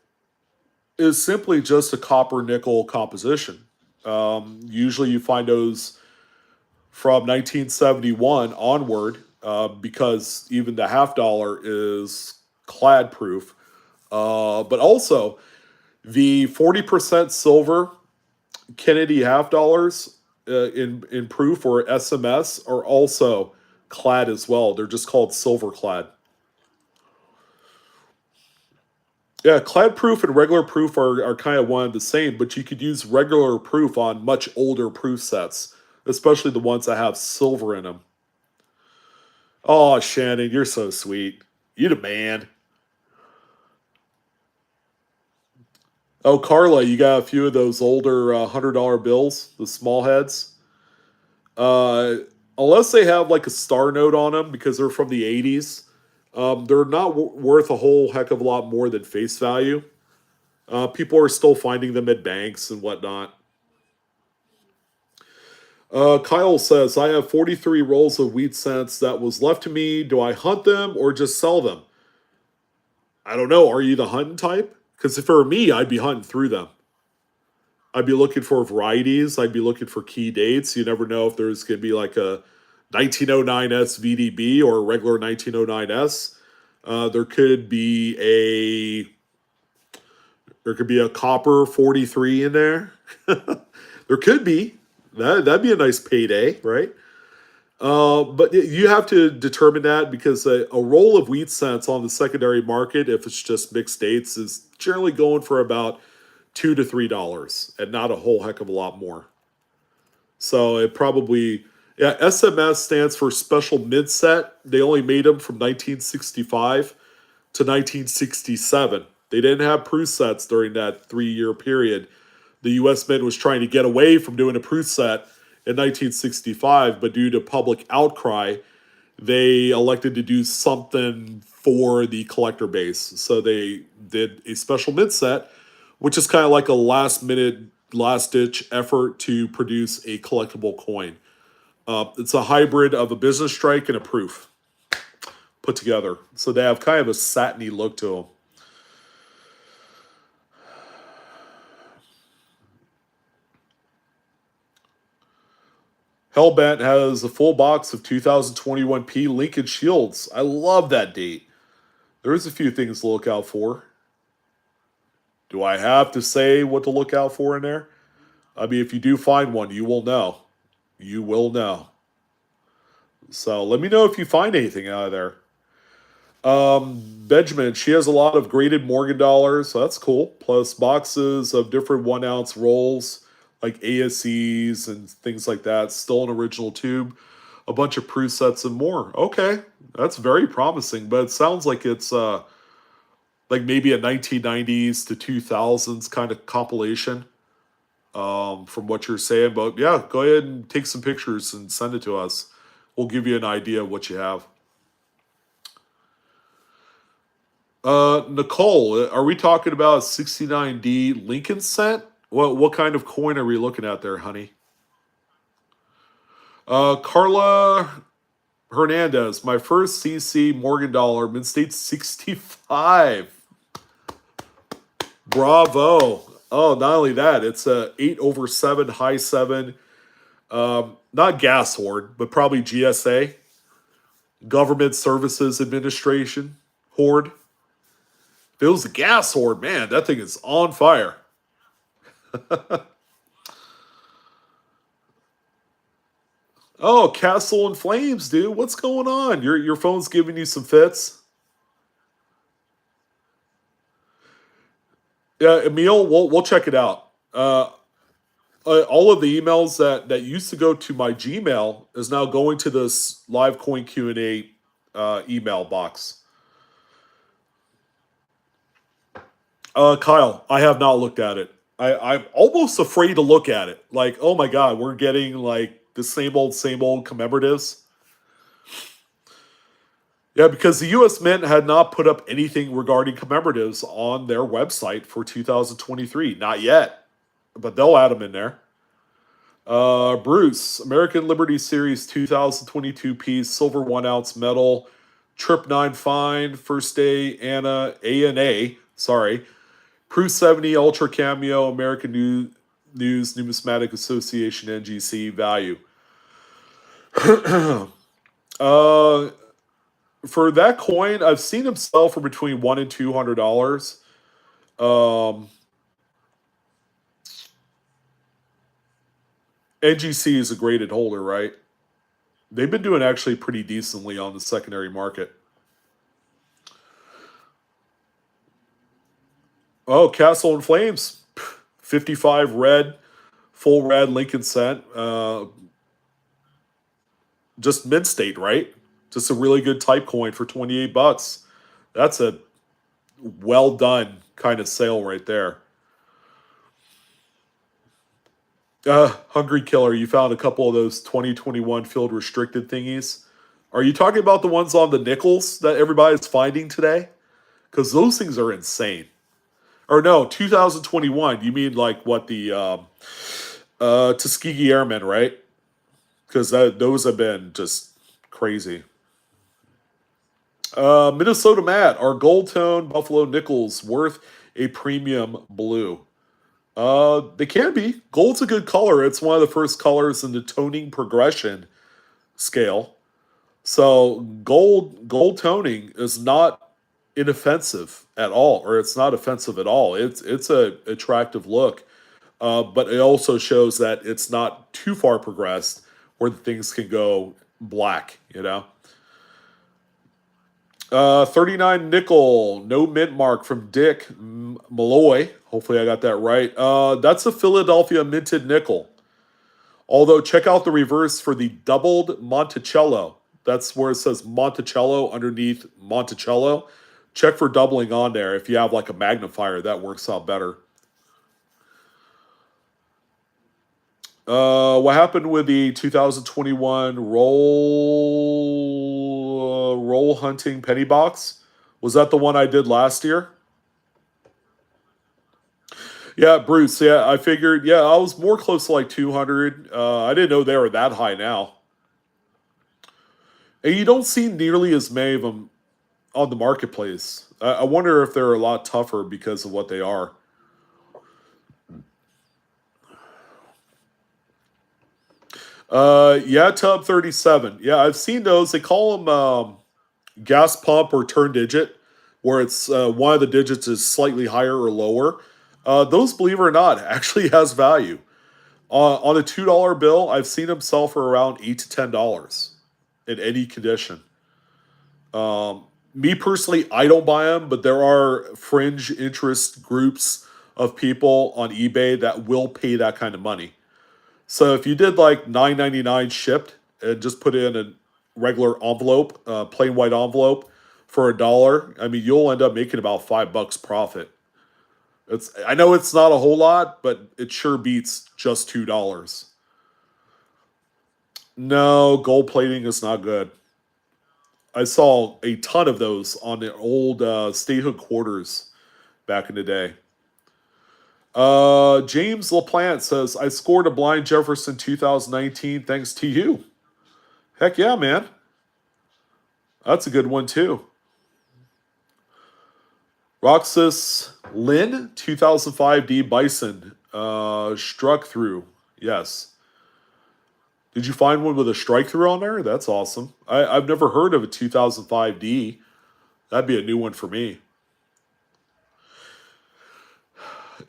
is simply just a copper nickel composition. Usually you find those from 1971 onward, because even the $half is clad proof. But also the 40% silver Kennedy $half in proof or SMS are also clad as well. They're just called silver clad. Yeah, clad proof and regular proof are kind of one and the same, but you could use regular proof on much older proof sets, especially the ones that have silver in them. Oh, Shannon, you're so sweet. You the man. Oh, Carla, you got a few of those older $100 bills, the small heads. Uh, Unless they have like a star note on them because they're from the 80s, they're not worth a whole heck of a lot more than face value. People are still finding them at banks and whatnot. Kyle says, I have 43 rolls of wheat cents that was left to me. Do I hunt them or just sell them? I don't know. Are you the hunting type? Because if it were me, I'd be hunting through them. I'd be looking for varieties. I'd be looking for key dates. You never know if there's going to be like a 1909S VDB or a regular 1909S. There could be a copper 43 in there. There could be. That'd be a nice payday, right? But you have to determine that because a roll of wheat cents on the secondary market, if it's just mixed dates, is generally going for about $2 to $3 and not a whole heck of a lot more. So it probably, yeah, SMS stands for Special Mid Set. They only made them from 1965 to 1967. They didn't have proof sets during that 3 year period. The U.S. Mint was trying to get away from doing a proof set in 1965, but due to public outcry, they elected to do something for the collector base. So they did a special mid set, which is kind of like a last minute, last ditch effort to produce a collectible coin. It's a hybrid of a business strike and a proof put together. So they have kind of a satiny look to them. Hellbent has a full box of 2021P Lincoln Shields. I love that date. There's a few things to look out for. Do I have to say what to look out for in there? I mean, if you do find one, you will know. You will know. So let me know if you find anything out of there. Benjamin, she has a lot of graded Morgan dollars, so that's cool. Plus boxes of different 1 ounce rolls like ASEs and things like that. Still an original tube, a bunch of proof sets and more. Okay, that's very promising, but it sounds like it's like maybe a 1990s to 2000s kind of compilation from what you're saying. But yeah, go ahead and take some pictures and send it to us. We'll give you an idea of what you have. Nicole, are we talking about 69D Lincoln cent? What kind of coin are we looking at there, honey? Carla Hernandez, my first CC Morgan dollar, Mid State 65. Bravo. Oh, not only that, it's a 8/7 high 7. Not gas hoard, but probably GSA, Government Services Administration hoard. If it was a gas hoard, man, that thing is on fire. Oh, Castle in Flames, dude. What's going on? Your phone's giving you some fits. Yeah, Emil, we'll check it out. All of the emails that used to go to my Gmail is now going to this live coin Q&A email box. Kyle, I have not looked at it. I'm almost afraid to look at it. Like, oh my god, we're getting like the same old commemoratives. Yeah, because the U.S. Mint had not put up anything regarding commemoratives on their website for 2023. Not yet, but they'll add them in there. Bruce, American Liberty Series 2022 piece, silver 1 ounce metal, Trip 9 fine, first day Anna, ANA, sorry, Proof 70 Ultra Cameo, American News Numismatic Association NGC value. uh, for that coin, I've seen them sell for between $100 and $200. NGC is a graded holder, right? They've been doing actually pretty decently on the secondary market. Oh, Castle and Flames, 55 red, full red Lincoln cent. Just mid state, right? Just a really good type coin for 28 bucks. That's a well done kind of sale right there. Hungry Killer, you found a couple of those 2021 field restricted thingies. Are you talking about the ones on the nickels that everybody's finding today? Because those things are insane. Or no, 2021. You mean like what the Tuskegee Airmen, right? Because those have been just crazy. Minnesota Matt, are gold tone Buffalo nickels worth a premium blue? They can be. Gold's a good color. It's one of the first colors in the toning progression scale. So gold toning is not inoffensive at all, or it's not offensive at all. It's a attractive look, but it also shows that it's not too far progressed where things can go black. 39 nickel, no mint mark from Dick Malloy. Hopefully I got that right. That's a Philadelphia minted nickel. Although check out the reverse for the doubled Monticello. That's where it says Monticello underneath Monticello. Check for doubling on there. If you have like a magnifier, that works out better. What happened with the 2021 roll hunting penny box? Was that the one I did last year? Yeah, Bruce. Yeah, I figured. Yeah, I was more close to like 200. I didn't know they were that high now. And you don't see nearly as many of them on the marketplace. I wonder if they're a lot tougher because of what they are. Yeah, Tub 37. Yeah, I've seen those. They call them gas pump or turn digit, where it's one of the digits is slightly higher or lower. Those, believe it or not, actually has value. On a $2 bill, I've seen them sell for around $8 to $10 in any condition. Me personally, I don't buy them, but there are fringe interest groups of people on eBay that will pay that kind of money. So if you did like $9.99 shipped and just put in a regular envelope, plain white envelope for $1, I mean you'll end up making about $5 profit. I know it's not a whole lot, but it sure beats just $2. No, gold plating is not good. I saw a ton of those on the old statehood quarters back in the day. James LaPlante says, I scored a blind Jefferson 2019 thanks to you. Heck yeah, man. That's a good one, too. Roxas Lynn, 2005 D Bison. Struck through. Yes. Did you find one with a strike through on there? That's awesome. I've never heard of a 2005 D. That'd be a new one for me.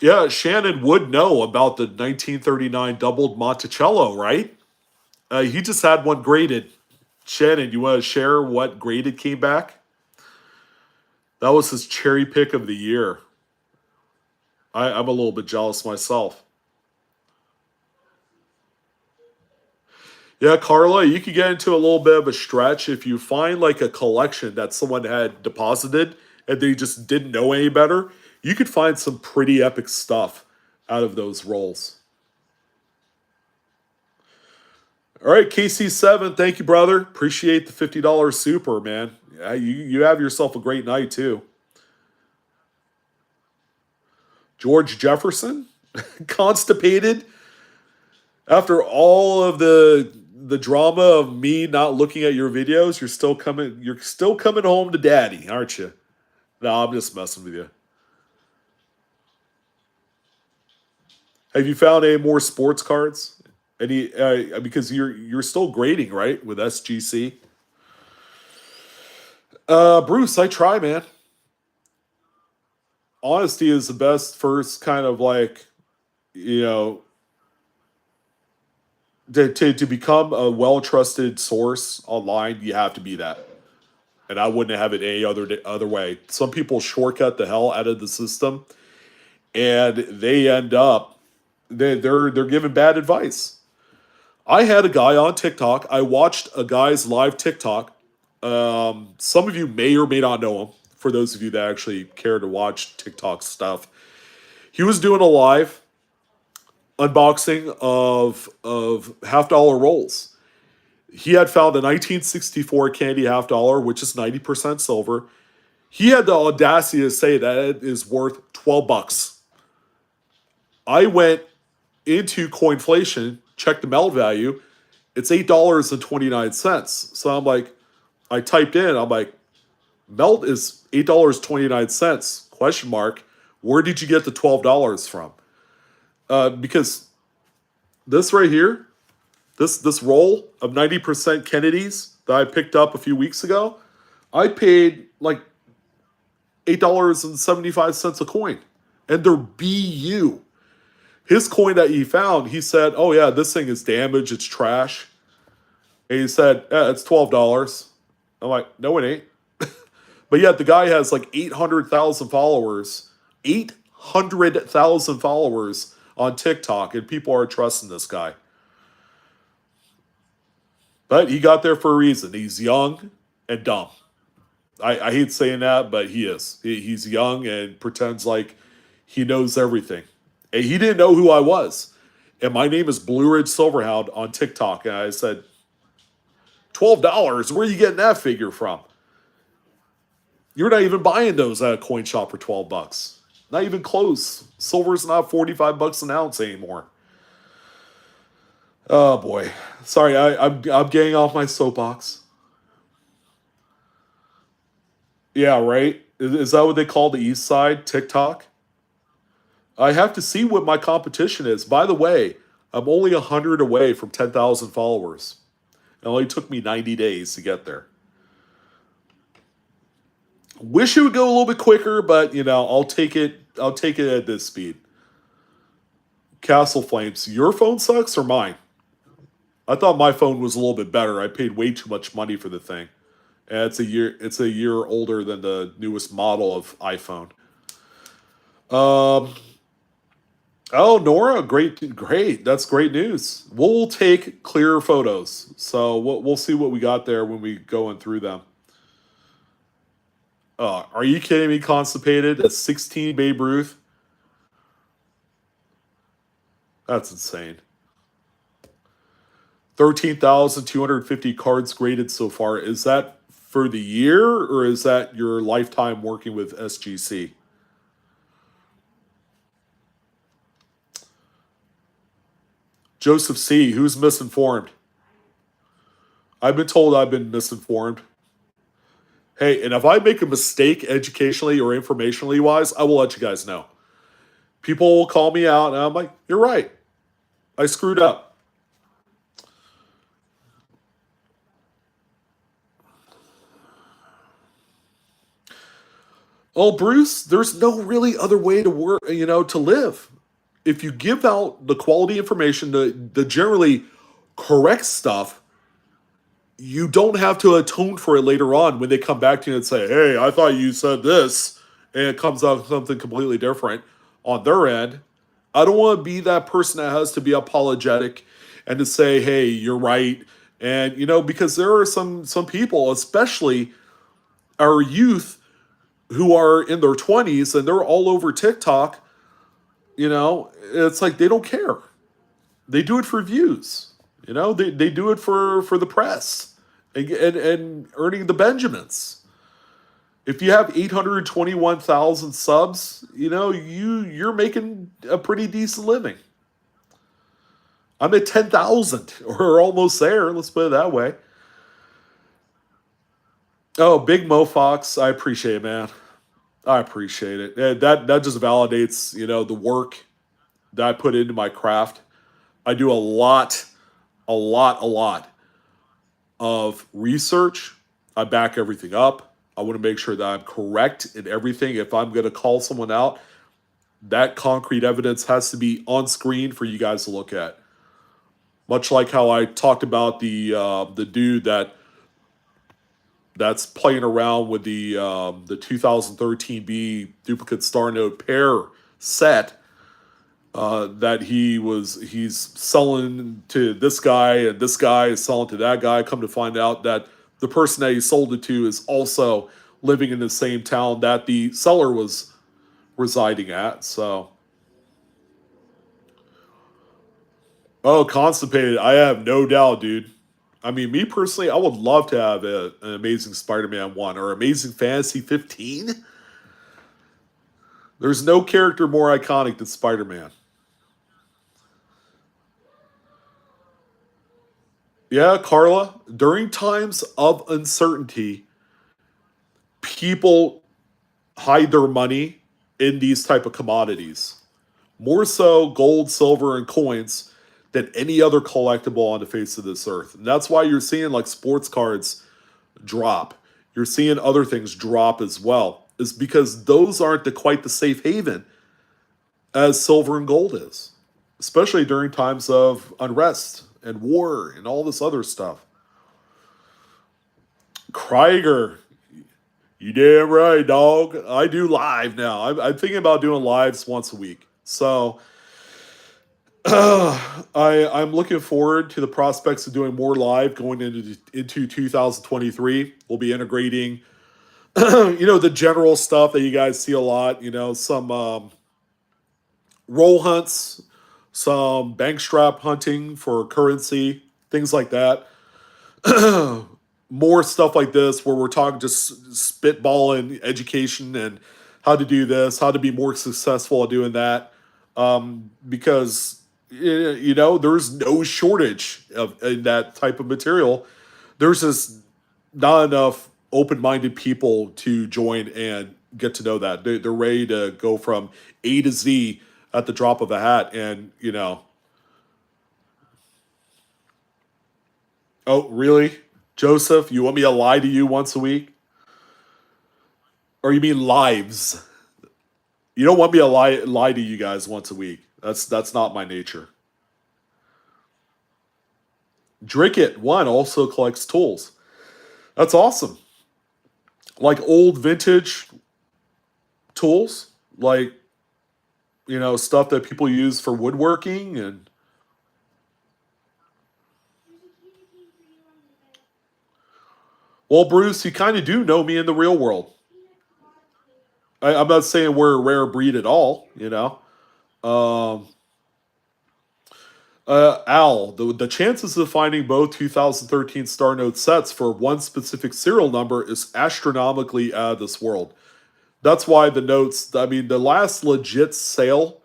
Yeah, Shannon would know about the 1939 doubled Monticello, right? He just had one graded. Shannon, you want to share what graded came back? That was his cherry pick of the year. I'm a little bit jealous myself. Yeah, Carla, you could get into a little bit of a stretch if you find like a collection that someone had deposited and they just didn't know any better. You could find some pretty epic stuff out of those rolls. All right, KC7, thank you, brother. Appreciate the $50 super, man. Yeah, you have yourself a great night too. George Jefferson, constipated after all of the drama of me not looking at your videos. You're still coming home to daddy, aren't you? No, I'm just messing with you. Have you found any more sports cards? Any because you're still grading, right, with SGC? Bruce, I try, man. Honesty is the best first kind of like, you know, To become a well-trusted source online, you have to be that. And I wouldn't have it any other way. Some people shortcut the hell out of the system, and they end up they're giving bad advice. I had a guy on TikTok. I watched a guy's live TikTok. Some of you may or may not know him. For those of you that actually care to watch TikTok stuff, he was doing a live unboxing of half-dollar rolls. He had found a 1964 candy half dollar, which is 90% silver. He had the audacity to say that it is worth 12 bucks. I went into Coinflation, checked the melt value. It's $8.29. So I'm like, I typed in, I'm like, melt is $8.29, question mark. Where did you get the $12 from? Because this right here, this roll of 90% Kennedys that I picked up a few weeks ago, I paid like $8.75 a coin. And they're BU. His coin that he found, he said, oh yeah, this thing is damaged, it's trash. And he said, yeah, it's $12. I'm like, no, it ain't. But yet the guy has like 800,000 followers. 800,000 followers on TikTok, and people are trusting this guy. But he got there for a reason. He's young and dumb. I hate saying that, but he is. He's young and pretends like he knows everything. And he didn't know who I was. And my name is BlueRidgeSilverhound on TikTok. And I said, $12? Where are you getting that figure from? You're not even buying those at a coin shop for 12 bucks. Not even close. Silver's not 45 bucks an ounce anymore. Oh boy. Sorry, I'm getting off my soapbox. Yeah, right? Is that what they call the East Side? TikTok? I have to see what my competition is. By the way, I'm only 100 away from 10,000 followers. It only took me 90 days to get there. Wish it would go a little bit quicker, but you know, I'll take it. I'll take it at this speed. Castle Flames, your phone sucks or mine? I thought my phone was a little bit better. I paid way too much money for the thing. And it's a year older than the newest model of iPhone. Um oh, Nora, great. That's great news. We'll take clearer photos. So we'll see what we got there when we going through them. Are you kidding me? Constipated? A 16 Babe Ruth? That's insane. 13,250 cards graded so far. Is that for the year or is that your lifetime working with SGC? Joseph C., who's misinformed? I've been told I've been misinformed. Hey, and if I make a mistake educationally or informationally wise, I will let you guys know. People will call me out, and I'm like, you're right. I screwed up. Oh, Bruce, there's no really other way to work, to live. If you give out the quality information, the generally correct stuff, you don't have to atone for it later on when they come back to you and say, hey, I thought you said this, and it comes out something completely different on their end. I don't want to be that person that has to be apologetic and to say, hey, you're right. And, because there are some people, especially our youth, who are in their 20s and they're all over TikTok, it's like they don't care. They do it for views. They do it for the press and earning the Benjamins. If you have 821,000 subs, you're making a pretty decent living. I'm at 10,000 or almost there. Let's put it that way. Oh, Big Mo Fox, I appreciate it, man. I appreciate it. That just validates, the work that I put into my craft. I do a lot of research. I back everything up. I want to make sure that I'm correct in everything. If I'm going to call someone out, that concrete evidence has to be on screen for you guys to look at. Much like how I talked about the dude that's playing around with the 2013 B duplicate Star Node pair set, that he's selling to this guy and this guy is selling to that guy. Come to find out that the person that he sold it to is also living in the same town that the seller was residing at. So, oh, constipated. I have no doubt, dude. I mean, me personally, I would love to have an Amazing Spider-Man 1 or Amazing Fantasy 15. There's no character more iconic than Spider-Man. Yeah, Carla, during times of uncertainty, people hide their money in these type of commodities. More so gold, silver, and coins than any other collectible on the face of this earth. And that's why you're seeing like sports cards drop. You're seeing other things drop as well. Is because those aren't quite the safe haven as silver and gold is. Especially during times of unrest and war and all this other stuff. Krieger, you damn right, dog. I do live now. I'm thinking about doing lives once a week. So I'm looking forward to the prospects of doing more live going into 2023. We'll be integrating, the general stuff that you guys see a lot. Some roll hunts, some bank strap hunting for currency, things like that. More stuff like this where we're talking just spitballing education and how to do this, how to be more successful at doing that. Because there's no shortage of in that type of material. There's just not enough open-minded people to join and get to know that. They're ready to go from A to Z at the drop of a hat, and oh, really? Joseph, you want me to lie to you once a week? Or you mean lives? You don't want me to lie to you guys once a week. That's not my nature. Drink It One also collects tools. That's awesome. Like old vintage tools, like stuff that people use for woodworking and well, Bruce, you kind of do know me in the real world. I'm not saying we're a rare breed at all. Um, Al, the chances of finding both 2013 Star Note sets for one specific serial number is astronomically out of this world. That's why the notes, I mean, the last legit sale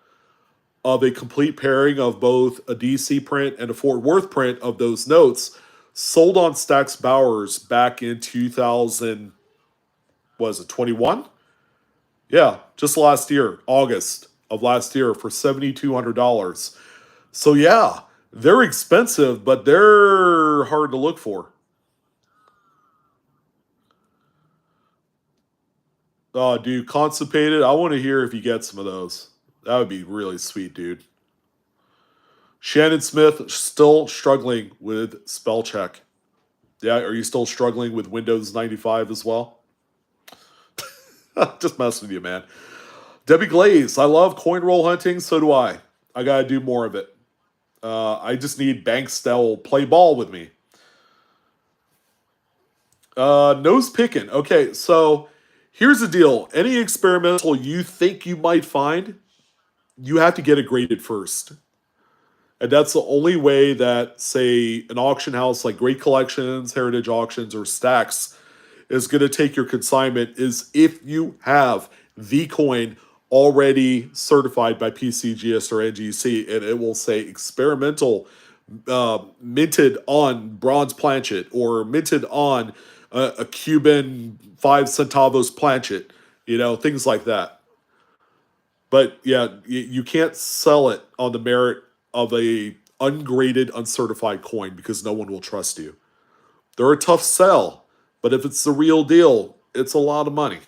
of a complete pairing of both a DC print and a Fort Worth print of those notes sold on Stax Bowers back in 2000, was it 21? Yeah, just last year, August of last year for $7,200. So yeah, they're expensive, but they're hard to look for. Dude, constipated. I want to hear if you get some of those. That would be really sweet, dude. Shannon Smith still struggling with spell check. Yeah, are you still struggling with Windows 95 as well? Just messing with you, man. Debbie Glaze, I love coin roll hunting. So do I. I gotta do more of it. I just need banks that will play ball with me. Nose picking. Okay, so here's the deal. Any experimental you think you might find, you have to get it graded first. And that's the only way that, say, an auction house like Great Collections, Heritage Auctions, or Stacks is going to take your consignment is if you have the coin already certified by PCGS or NGC, and it will say experimental, minted on bronze planchet or minted on a Cuban 5 centavos planchet, things like that. But yeah, you can't sell it on the merit of a ungraded, uncertified coin because no one will trust you. They're a tough sell, but if it's the real deal, it's a lot of money.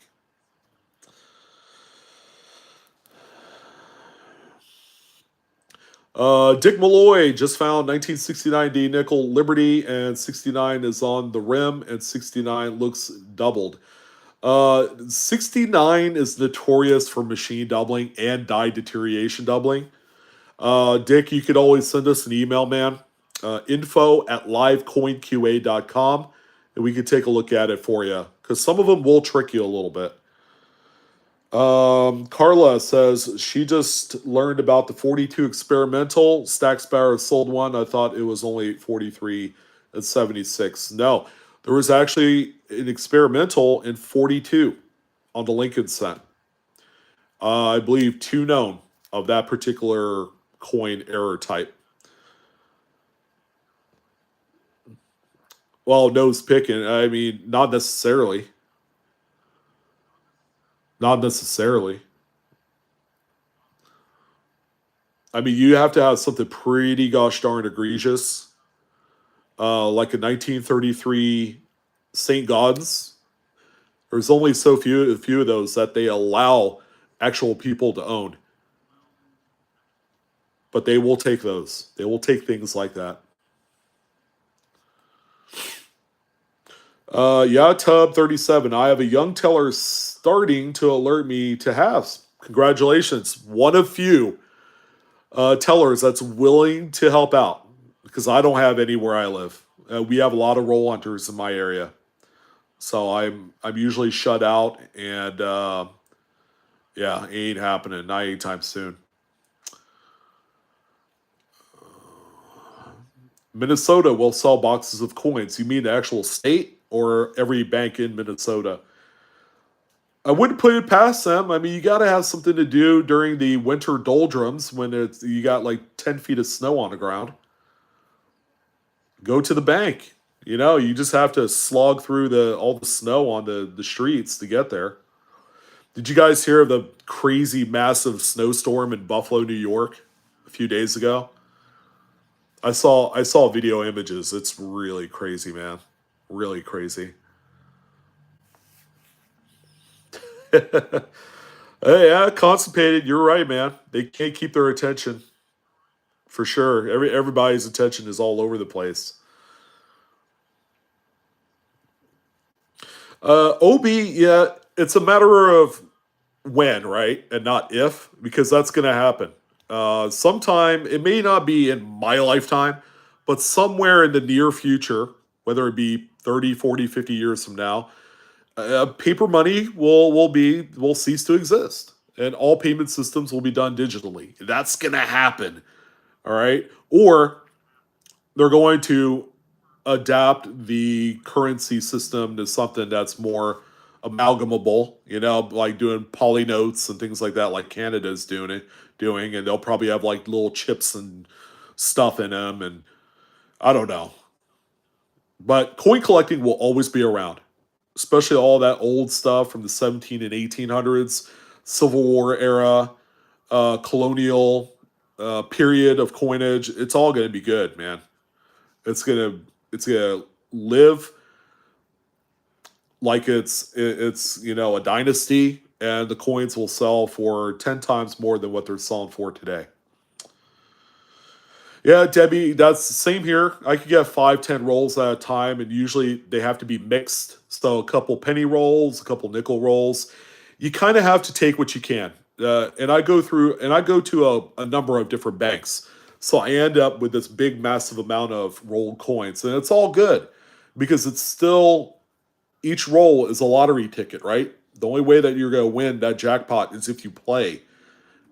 Dick Malloy just found 1969 D nickel Liberty, and 69 is on the rim, and 69 looks doubled. 69 is notorious for machine doubling and die deterioration doubling. Dick, you could always send us an email, man. Info@livecoinqa.com, and we can take a look at it for you. Because some of them will trick you a little bit. Carla says she just learned about the 42 experimental. Stack Sparrow sold one. I thought it was only 43 and 76. No, there was actually an experimental in 42 on the Lincoln cent. I believe 2 known of that particular coin error type. Well, nose picking. I mean, not necessarily. Not necessarily. I mean, you have to have something pretty gosh darn egregious, like a 1933 St. Gaudens. There's only so few of those that they allow actual people to own, but they will take those. They will take things like that. Yeah, Tub 37. I have a young teller starting to alert me to halves. Congratulations, one of few tellers that's willing to help out, because I don't have any where I live. We have a lot of roll hunters in my area, so I'm usually shut out, and yeah, it ain't happening, not anytime soon. Minnesota will sell boxes of coins. You mean the actual state or every bank in Minnesota? I wouldn't put it past them. I mean, you got to have something to do during the winter doldrums when you got like 10 feet of snow on the ground. Go to the bank. You know, you just have to slog through all the snow on the streets to get there. Did you guys hear of the crazy massive snowstorm in Buffalo, New York a few days ago? I saw video images. It's really crazy, man. Really crazy. Yeah, constipated. You're right, man. They can't keep their attention for sure. Everybody's attention is all over the place. OB, yeah, it's a matter of when, right, and not if, because that's going to happen. Sometime it may not be in my lifetime, but somewhere in the near future, whether it be 30, 40, 50 years from now, paper money will cease to exist, and all payment systems will be done digitally. That's gonna happen, all right? Or they're going to adapt the currency system to something that's more amalgamable, you know, like doing poly notes and things like that, like Canada's doing, and they'll probably have like little chips and stuff in them, and I don't know. But coin collecting will always be around, especially all that old stuff from the 17 and 1800s, Civil War era, colonial period of coinage. It's all going to be good, man. It's gonna live like it's a dynasty, and the coins will sell for 10 times more than what they're selling for today. Yeah, Debbie, that's the same here. I could get 5, 10 rolls at a time, and usually they have to be mixed. So a couple penny rolls, a couple nickel rolls. You kind of have to take what you can. And I go to a number of different banks. So I end up with this big, massive amount of rolled coins. And it's all good because it's still, each roll is a lottery ticket, right? The only way that you're going to win that jackpot is if you play.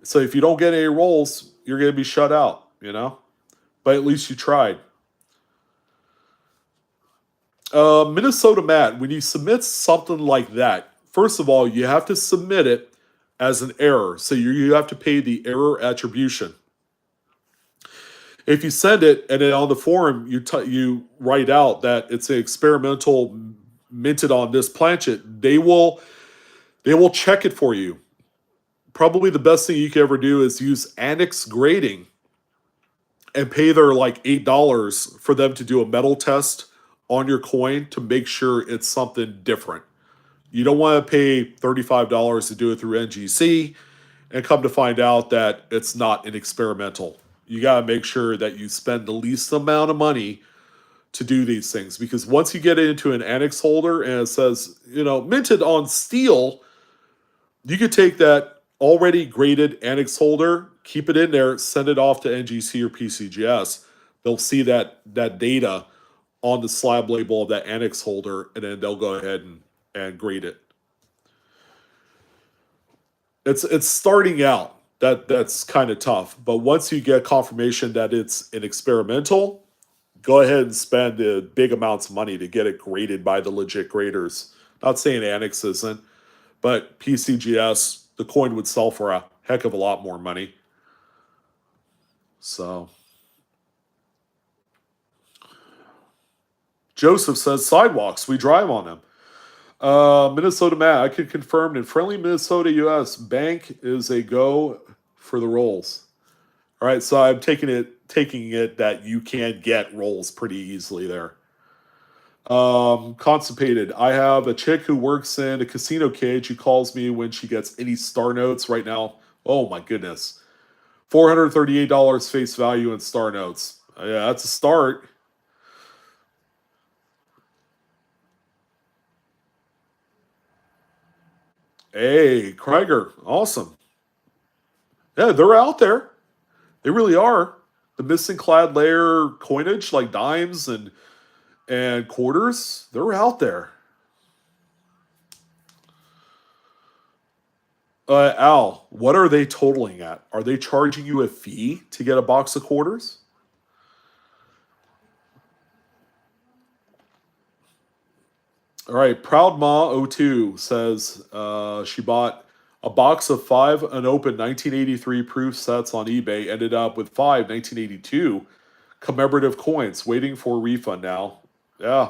So if you don't get any rolls, you're going to be shut out, you know? But at least you tried. Minnesota Matt, when you submit something like that, first of all, you have to submit it as an error. So you have to pay the error attribution. If you send it and then on the forum you write out that it's an experimental minted on this planchet, they will check it for you. Probably the best thing you can ever do is use Annex grading and pay their like $8 for them to do a metal test on your coin to make sure it's something different. You don't want to pay $35 to do it through NGC and come to find out that it's not an experimental. you got to make sure that you spend the least amount of money to do these things, because once you get into an annex holder and it says, minted on steel, you could take that already graded annex holder, keep it in there, send it off to NGC or PCGS. They'll see that data on the slab label of that annex holder, and then they'll go ahead and grade it. It's starting out that's kind of tough, but once you get confirmation that it's an experimental, go ahead and spend the big amounts of money to get it graded by the legit graders. Not saying Annex isn't, but PCGS, the coin would sell for a heck of a lot more money. So Joseph says sidewalks, we drive on them. Minnesota Matt, I can confirm that friendly Minnesota US bank is a go for the rolls. All right, so I'm taking it that you can get rolls pretty easily there. Constipated. I have a chick who works in a casino cage who calls me when she gets any star notes right now. Oh my goodness. $438 face value in star notes. Yeah, that's a start. Hey, Krieger. Awesome. Yeah, they're out there. They really are. The missing clad layer coinage, like dimes and quarters, they're out there. Al, what are they totaling at? Are they charging you a fee to get a box of quarters? All right, Proud Ma 02 says she bought a box of 5 unopened 1983 proof sets on eBay, ended up with 5 1982 commemorative coins, waiting for a refund now. Yeah,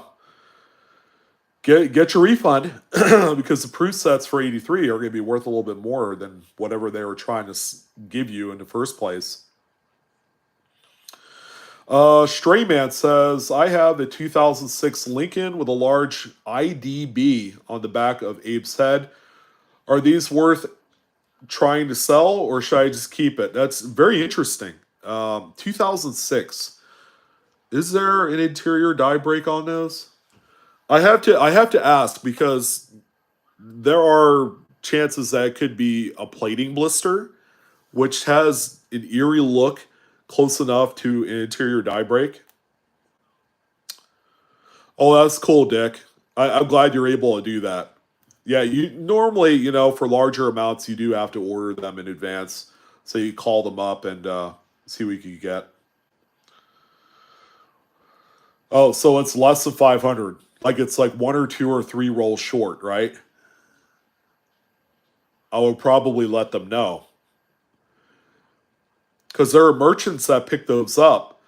get your refund because the proof sets for 83 are going to be worth a little bit more than whatever they were trying to give you in the first place. Strayman says, I have a 2006 Lincoln with a large IDB on the back of Abe's head. Are these worth trying to sell, or should I just keep it? That's very interesting. 2006. Is there an interior die break on those? I have to ask, because there are chances that it could be a plating blister, which has an eerie look close enough to an interior die break. Oh, that's cool, Dick. I'm glad you're able to do that. Yeah, you normally, for larger amounts, you do have to order them in advance. So you call them up and see what you can get. Oh, so it's less than 500. Like it's like 1 or 2 or 3 rolls short, right? I would probably let them know. Because there are merchants that pick those up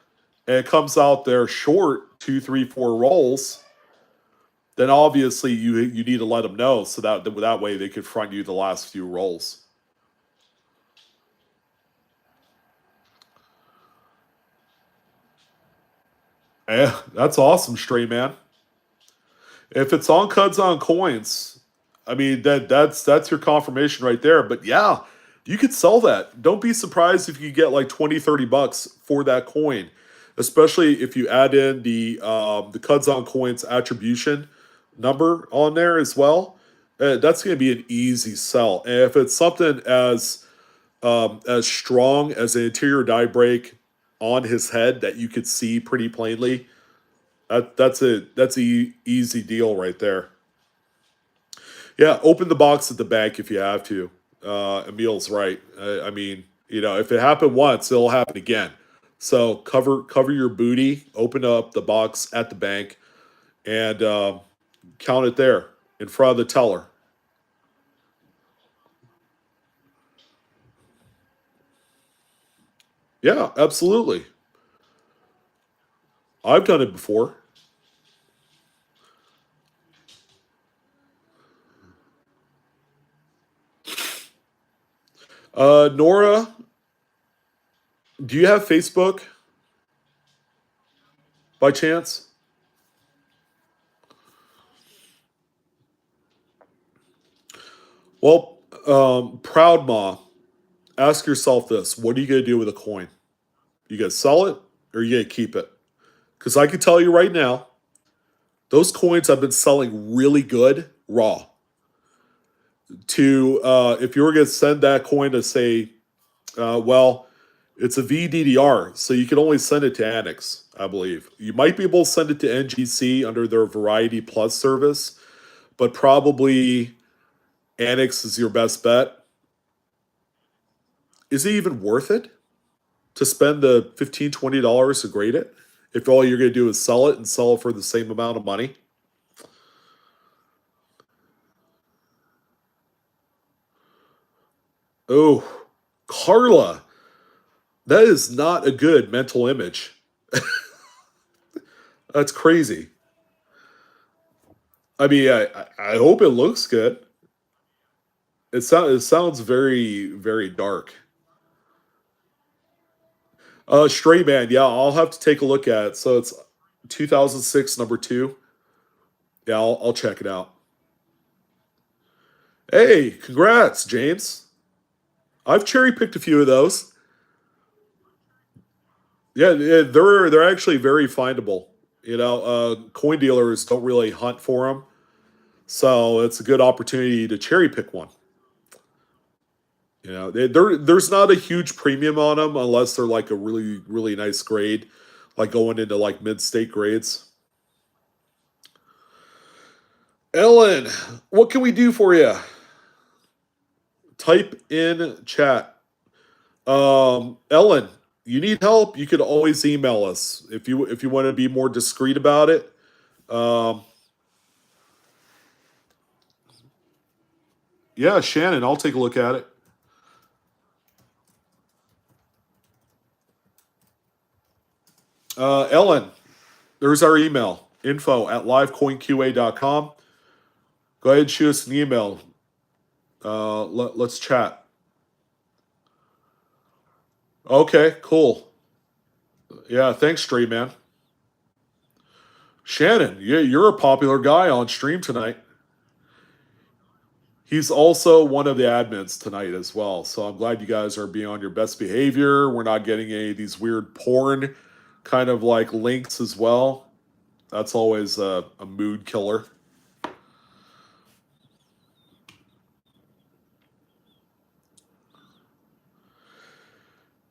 and it comes out they're short 2, 3, 4 rolls, then obviously you need to let them know so that way they could front you the last few rolls. Yeah, that's awesome, Stray Man. If it's on Cuds on Coins, I mean that's your confirmation right there. But yeah, you could sell that. Don't be surprised if you get like 20, 30 bucks for that coin, especially if you add in the Cuds on Coins attribution number on there as well. That's going to be an easy sell. And if it's something as strong as an interior die break on his head that you could see pretty plainly, that's a easy deal right there. Yeah, open the box at the bank if you have to. Emil's right. I mean, if it happened once, it'll happen again. So cover your booty, open up the box at the bank, and count it there in front of the teller. Yeah, absolutely. I've done it before. Nora, do you have Facebook by chance? Well, Proud Ma, ask yourself this: what are you going to do with a coin? You gonna sell it or you gonna keep it? Because I can tell you right now, those coins have been selling really good raw. To if you were gonna send that coin to say, well, it's a VDDR, so you can only send it to Annex, I believe. You might be able to send it to NGC under their Variety Plus service, but probably Annex is your best bet. Is it even worth it to spend the $15-20 to grade it if all you're going to do is sell it and sell it for the same amount of money? Oh, Carla, that is not a good mental image. That's crazy. I mean, I hope it looks good. It sounds very very dark. Stray Man, yeah, I'll have to take a look at it. So it's 2006 number two. Yeah, I'll check it out. Hey, congrats, James. I've cherry picked a few of those. Yeah, yeah, they're actually very findable. Coin dealers don't really hunt for them, so it's a good opportunity to cherry pick one. There's not a huge premium on them unless they're like a really really nice grade, like going into like mid state grades. Ellen, what can we do for you? Type in chat. Ellen, you need help? You could always email us if you want to be more discreet about it. Um, yeah, Shannon, I'll take a look at it. Ellen, there's our email info@livecoinqa.com. Go ahead and shoot us an email. Let's chat. Okay, cool. Yeah, thanks, Stray Man. Shannon, you're a popular guy on stream tonight. He's also one of the admins tonight as well. So I'm glad you guys are being on your best behavior. We're not getting any of these weird porn kind of like links as well. That's always a mood killer.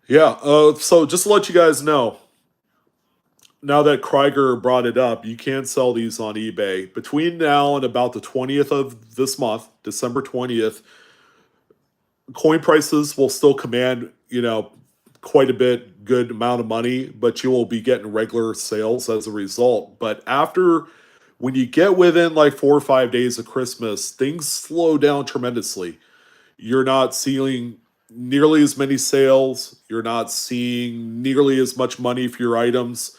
Yeah. So just to let you guys know, now that Krieger brought it up, you can sell these on eBay between now and about the 20th of this month, December 20th. Coin prices will still command, quite a bit good amount of money, but you will be getting regular sales as a result. But after when you get within like 4 or 5 days of Christmas, things slow down tremendously. You're not seeing nearly as many sales. You're not seeing nearly as much money for your items.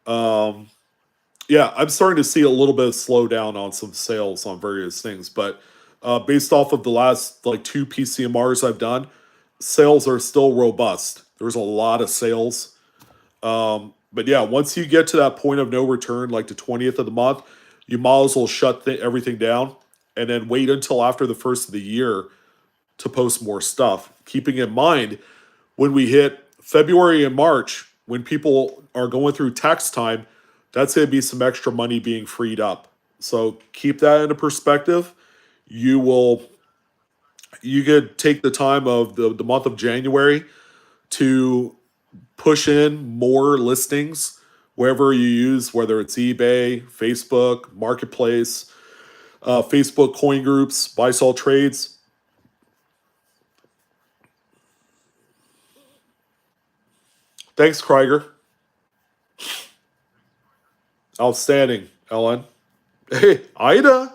Um, yeah, I'm starting to see a little bit of slowdown on some sales on various things, but based off of the last like two PCMRs I've done, sales are still robust. There's a lot of sales. But yeah, once you get to that point of no return, like the 20th of the month, you might as well shut everything down and then wait until after the first of the year to post more stuff. Keeping in mind, when we hit February and March, when people are going through tax time, that's going to be some extra money being freed up. So keep that into perspective. You will you could take the time of the month of January to push in more listings wherever you use, whether it's eBay, Facebook, Marketplace, Facebook coin groups, buy sell trades. Thanks, Krieger. Outstanding, Ellen. Hey, Ida,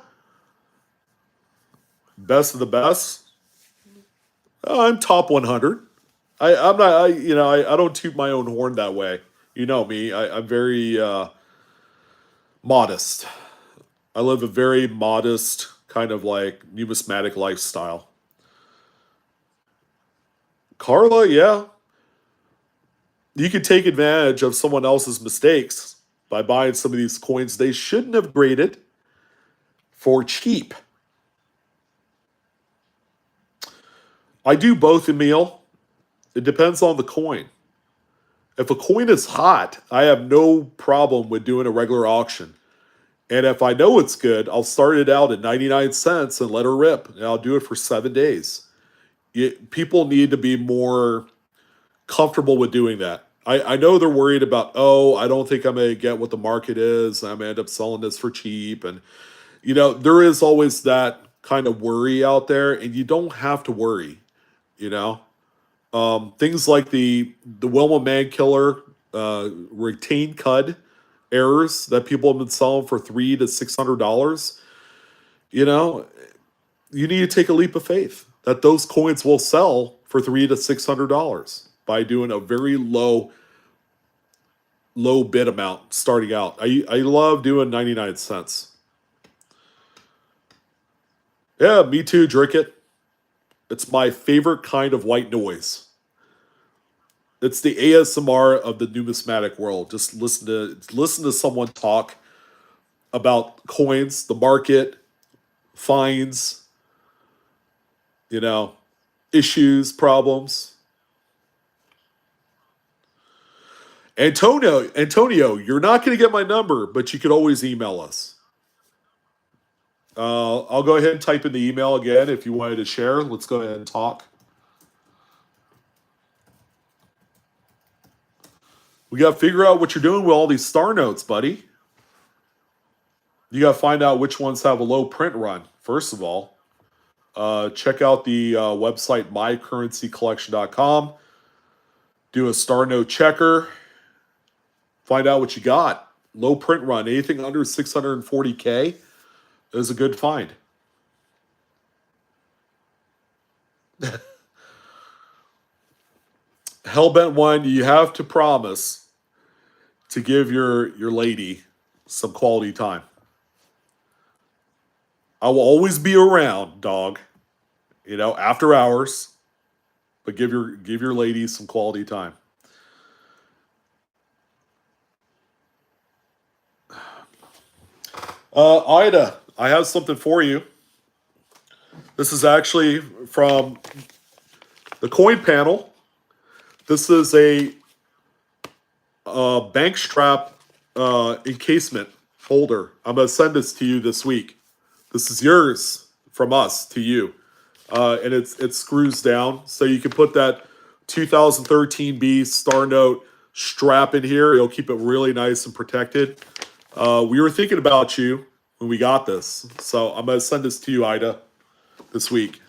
best of the best. I'm top 100. I'm not. I don't toot my own horn that way. You know me. I'm very modest. I live a very modest kind of like numismatic lifestyle. Carla, yeah, you could take advantage of someone else's mistakes by buying some of these coins they shouldn't have graded for cheap. I do both, Emil. It depends on the coin. If a coin is hot, I have no problem with doing a regular auction. And if I know it's good, I'll start it out at 99 cents and let her rip. And I'll do it for 7 days. People need to be more comfortable with doing that. I know they're worried about, oh, I don't think I'm going to get what the market is. I'm going to end up selling this for cheap. And, there is always that kind of worry out there, and you don't have to worry, you know? Things like the Wilma Man Killer retained cud errors that people have been selling for $300 to $600. You know, you need to take a leap of faith that those coins will sell for $300 to $600 by doing a very low bid amount starting out. I love doing 99 cents. Yeah, me too. Drink it. It's my favorite kind of white noise. It's the ASMR of the numismatic world. Just listen to someone talk about coins, the market, finds, you know, issues, problems. Antonio, you're not going to get my number, but you could always email us. I'll go ahead and type in the email again if you wanted to share. Let's go ahead and talk. We got to figure out what you're doing with all these star notes, buddy. You got to find out which ones have a low print run, first of all. Check out the website mycurrencycollection.com. Do a star note checker. Find out what you got. Low print run. Anything under 640K is a good find. Hellbent one, you have to promise to give your lady some quality time. I will always be around, dog. After hours, but give your lady some quality time. Ida, I have something for you. This is actually from the coin panel. This is a bank strap encasement holder. I'm going to send this to you this week. This is yours from us to you. And it screws down. So you can put that 2013 B Star Note strap in here. It'll keep it really nice and protected. We were thinking about you when we got this. So I'm going to send this to you, Ida, this week.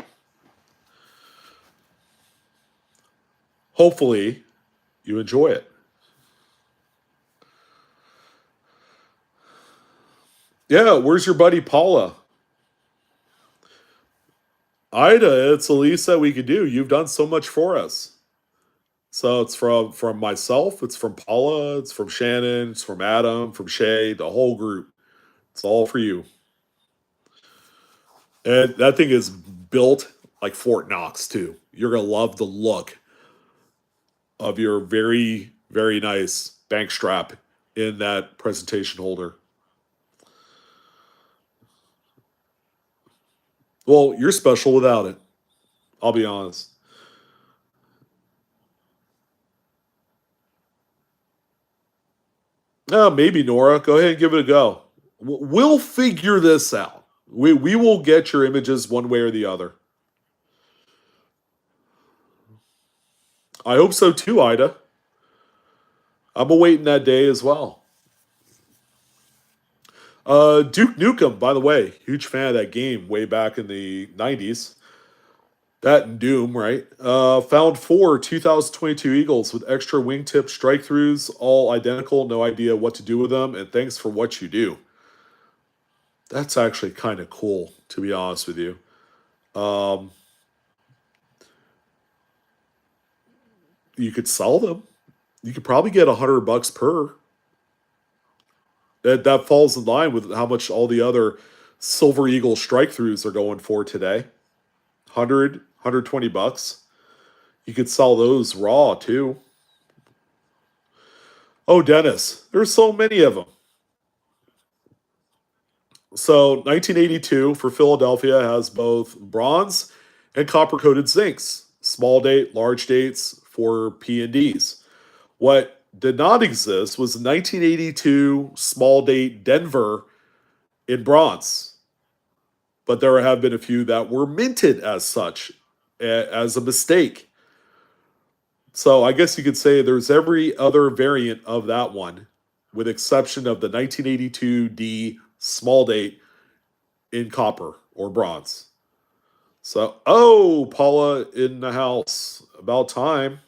Hopefully, you enjoy it. Yeah, where's your buddy Paula? Ida, it's the least that we could do. You've done so much for us. So it's from myself, it's from Paula, it's from Shannon, it's from Adam, from Shay, the whole group. It's all for you. And that thing is built like Fort Knox, too. You're going to love the look of your very, very nice bank strap in that presentation holder. Well, you're special without it. I'll be honest. Maybe, Nora. Go ahead and give it a go. We'll figure this out. We will get your images one way or the other. I hope so too, Ida. I'm awaiting that day as well. Duke Nukem, by the way, huge fan of that game way back in the 90s. That and Doom, right? Found 4 2022 Eagles with extra wingtip strike throughs, all identical, no idea what to do with them, and thanks for what you do. That's actually kind of cool, to be honest with you. You could sell them. You could probably get $100 per. That falls in line with how much all the other Silver Eagle strike throughs are going for today. 120 bucks. You could sell those raw too. Oh, Dennis, there's so many of them. So 1982 for Philadelphia has both bronze and copper coated zincs. Small date, large dates for P and Ds. What did not exist was 1982 small date Denver in bronze. But there have been a few that were minted as such, as a mistake. So I guess you could say there's every other variant of that one, with exception of the 1982 D small date in copper or bronze. So, oh, Paula in the house. About time.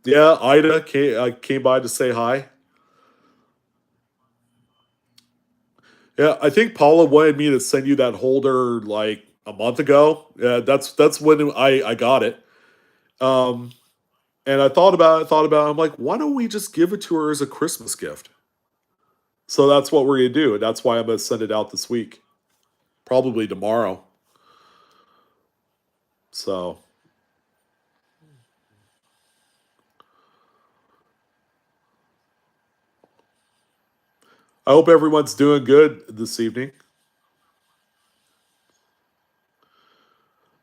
Yeah, Ida came by to say hi. Yeah, I think Paula wanted me to send you that holder like a month ago. Yeah, that's when I got it. Um, and I thought about it. I'm like, why don't we just give it to her as a Christmas gift? So that's what we're gonna do, and that's why I'm gonna send it out this week, probably tomorrow. So I hope everyone's doing good this evening.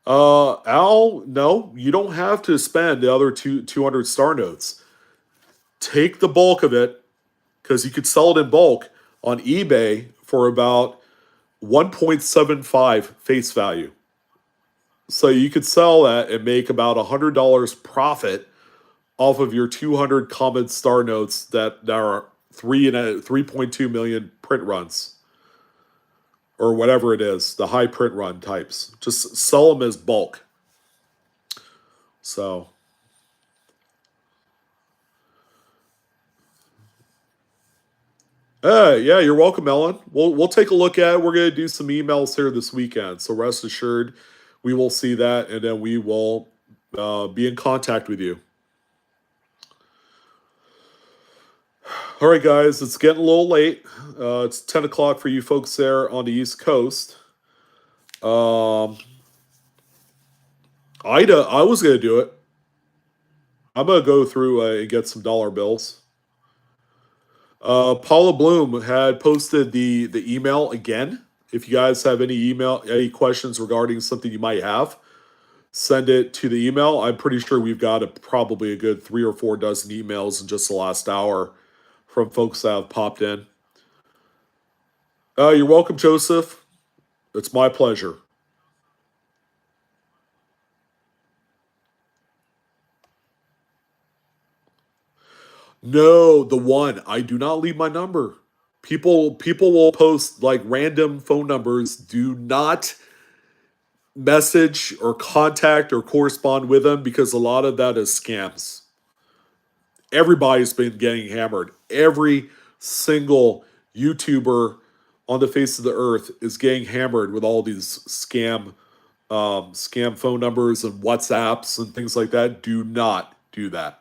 Al, no, you don't have to spend the other 200 star notes. Take the bulk of it because you could sell it in bulk on eBay for about 1.75 face value. So you could sell that and make about $100 profit off of your 200 common star notes that are 3.2 million print runs or whatever it is, the high print run types. Just sell them as bulk. So, yeah, you're welcome, Ellen. We'll take a look at it. We're gonna do some emails here this weekend, so rest assured, we will see that, and then we will be in contact with you. All right, guys, it's getting a little late. It's 10 o'clock for you folks there on the East Coast. Um, Ida, I was gonna do it. I'm gonna go through and get some dollar bills. Paula Bloom had posted the email again. If you guys have any questions regarding something you might have, send it to the email. I'm pretty sure we've got probably a good 3 or 4 dozen emails in just the last hour from folks that have popped in. You're welcome, Joseph. It's my pleasure. No, the one. I do not leave my number. People will post like random phone numbers. Do not message or contact or correspond with them because a lot of that is scams. Everybody's been getting hammered. Every single YouTuber on the face of the earth is getting hammered with all these scam phone numbers and WhatsApps and things like that. Do not do that.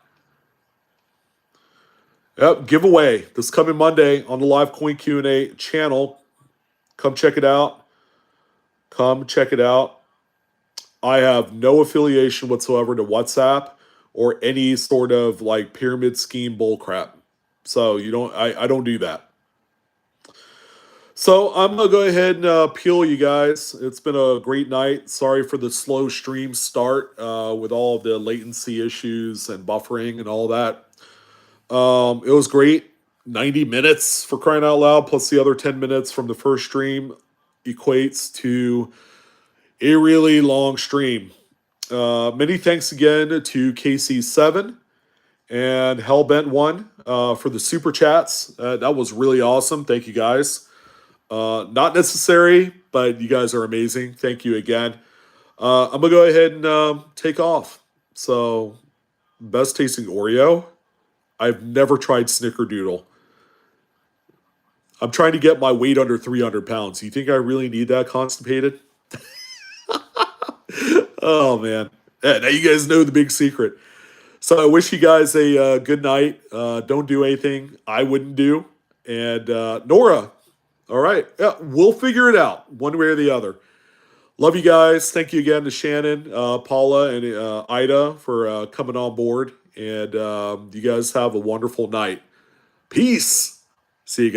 Yep, giveaway this coming Monday on the Live Coin Q&A channel. Come check it out. Come check it out. I have no affiliation whatsoever to WhatsApp or any sort of like pyramid scheme bullcrap. So you don't, I don't do that. So I'm gonna go ahead and peel you guys. It's been a great night. Sorry for the slow stream start with all of the latency issues and buffering and all that. It was great. 90 minutes for crying out loud, plus the other 10 minutes from the first stream equates to a really long stream. Many thanks again to KC7 and Hellbent1 for the super chats. That was really awesome. Thank you guys. Not necessary, but you guys are amazing. Thank you again. I'm going to go ahead and take off. So, best tasting Oreo. I've never tried Snickerdoodle. I'm trying to get my weight under 300 pounds. You think I really need that constipated? Oh, man. Yeah, now you guys know the big secret. So I wish you guys a good night. Don't do anything I wouldn't do. And Nora, all right. Yeah, we'll figure it out one way or the other. Love you guys. Thank you again to Shannon, Paula, and Ida for coming on board. And you guys have a wonderful night. Peace. See you guys.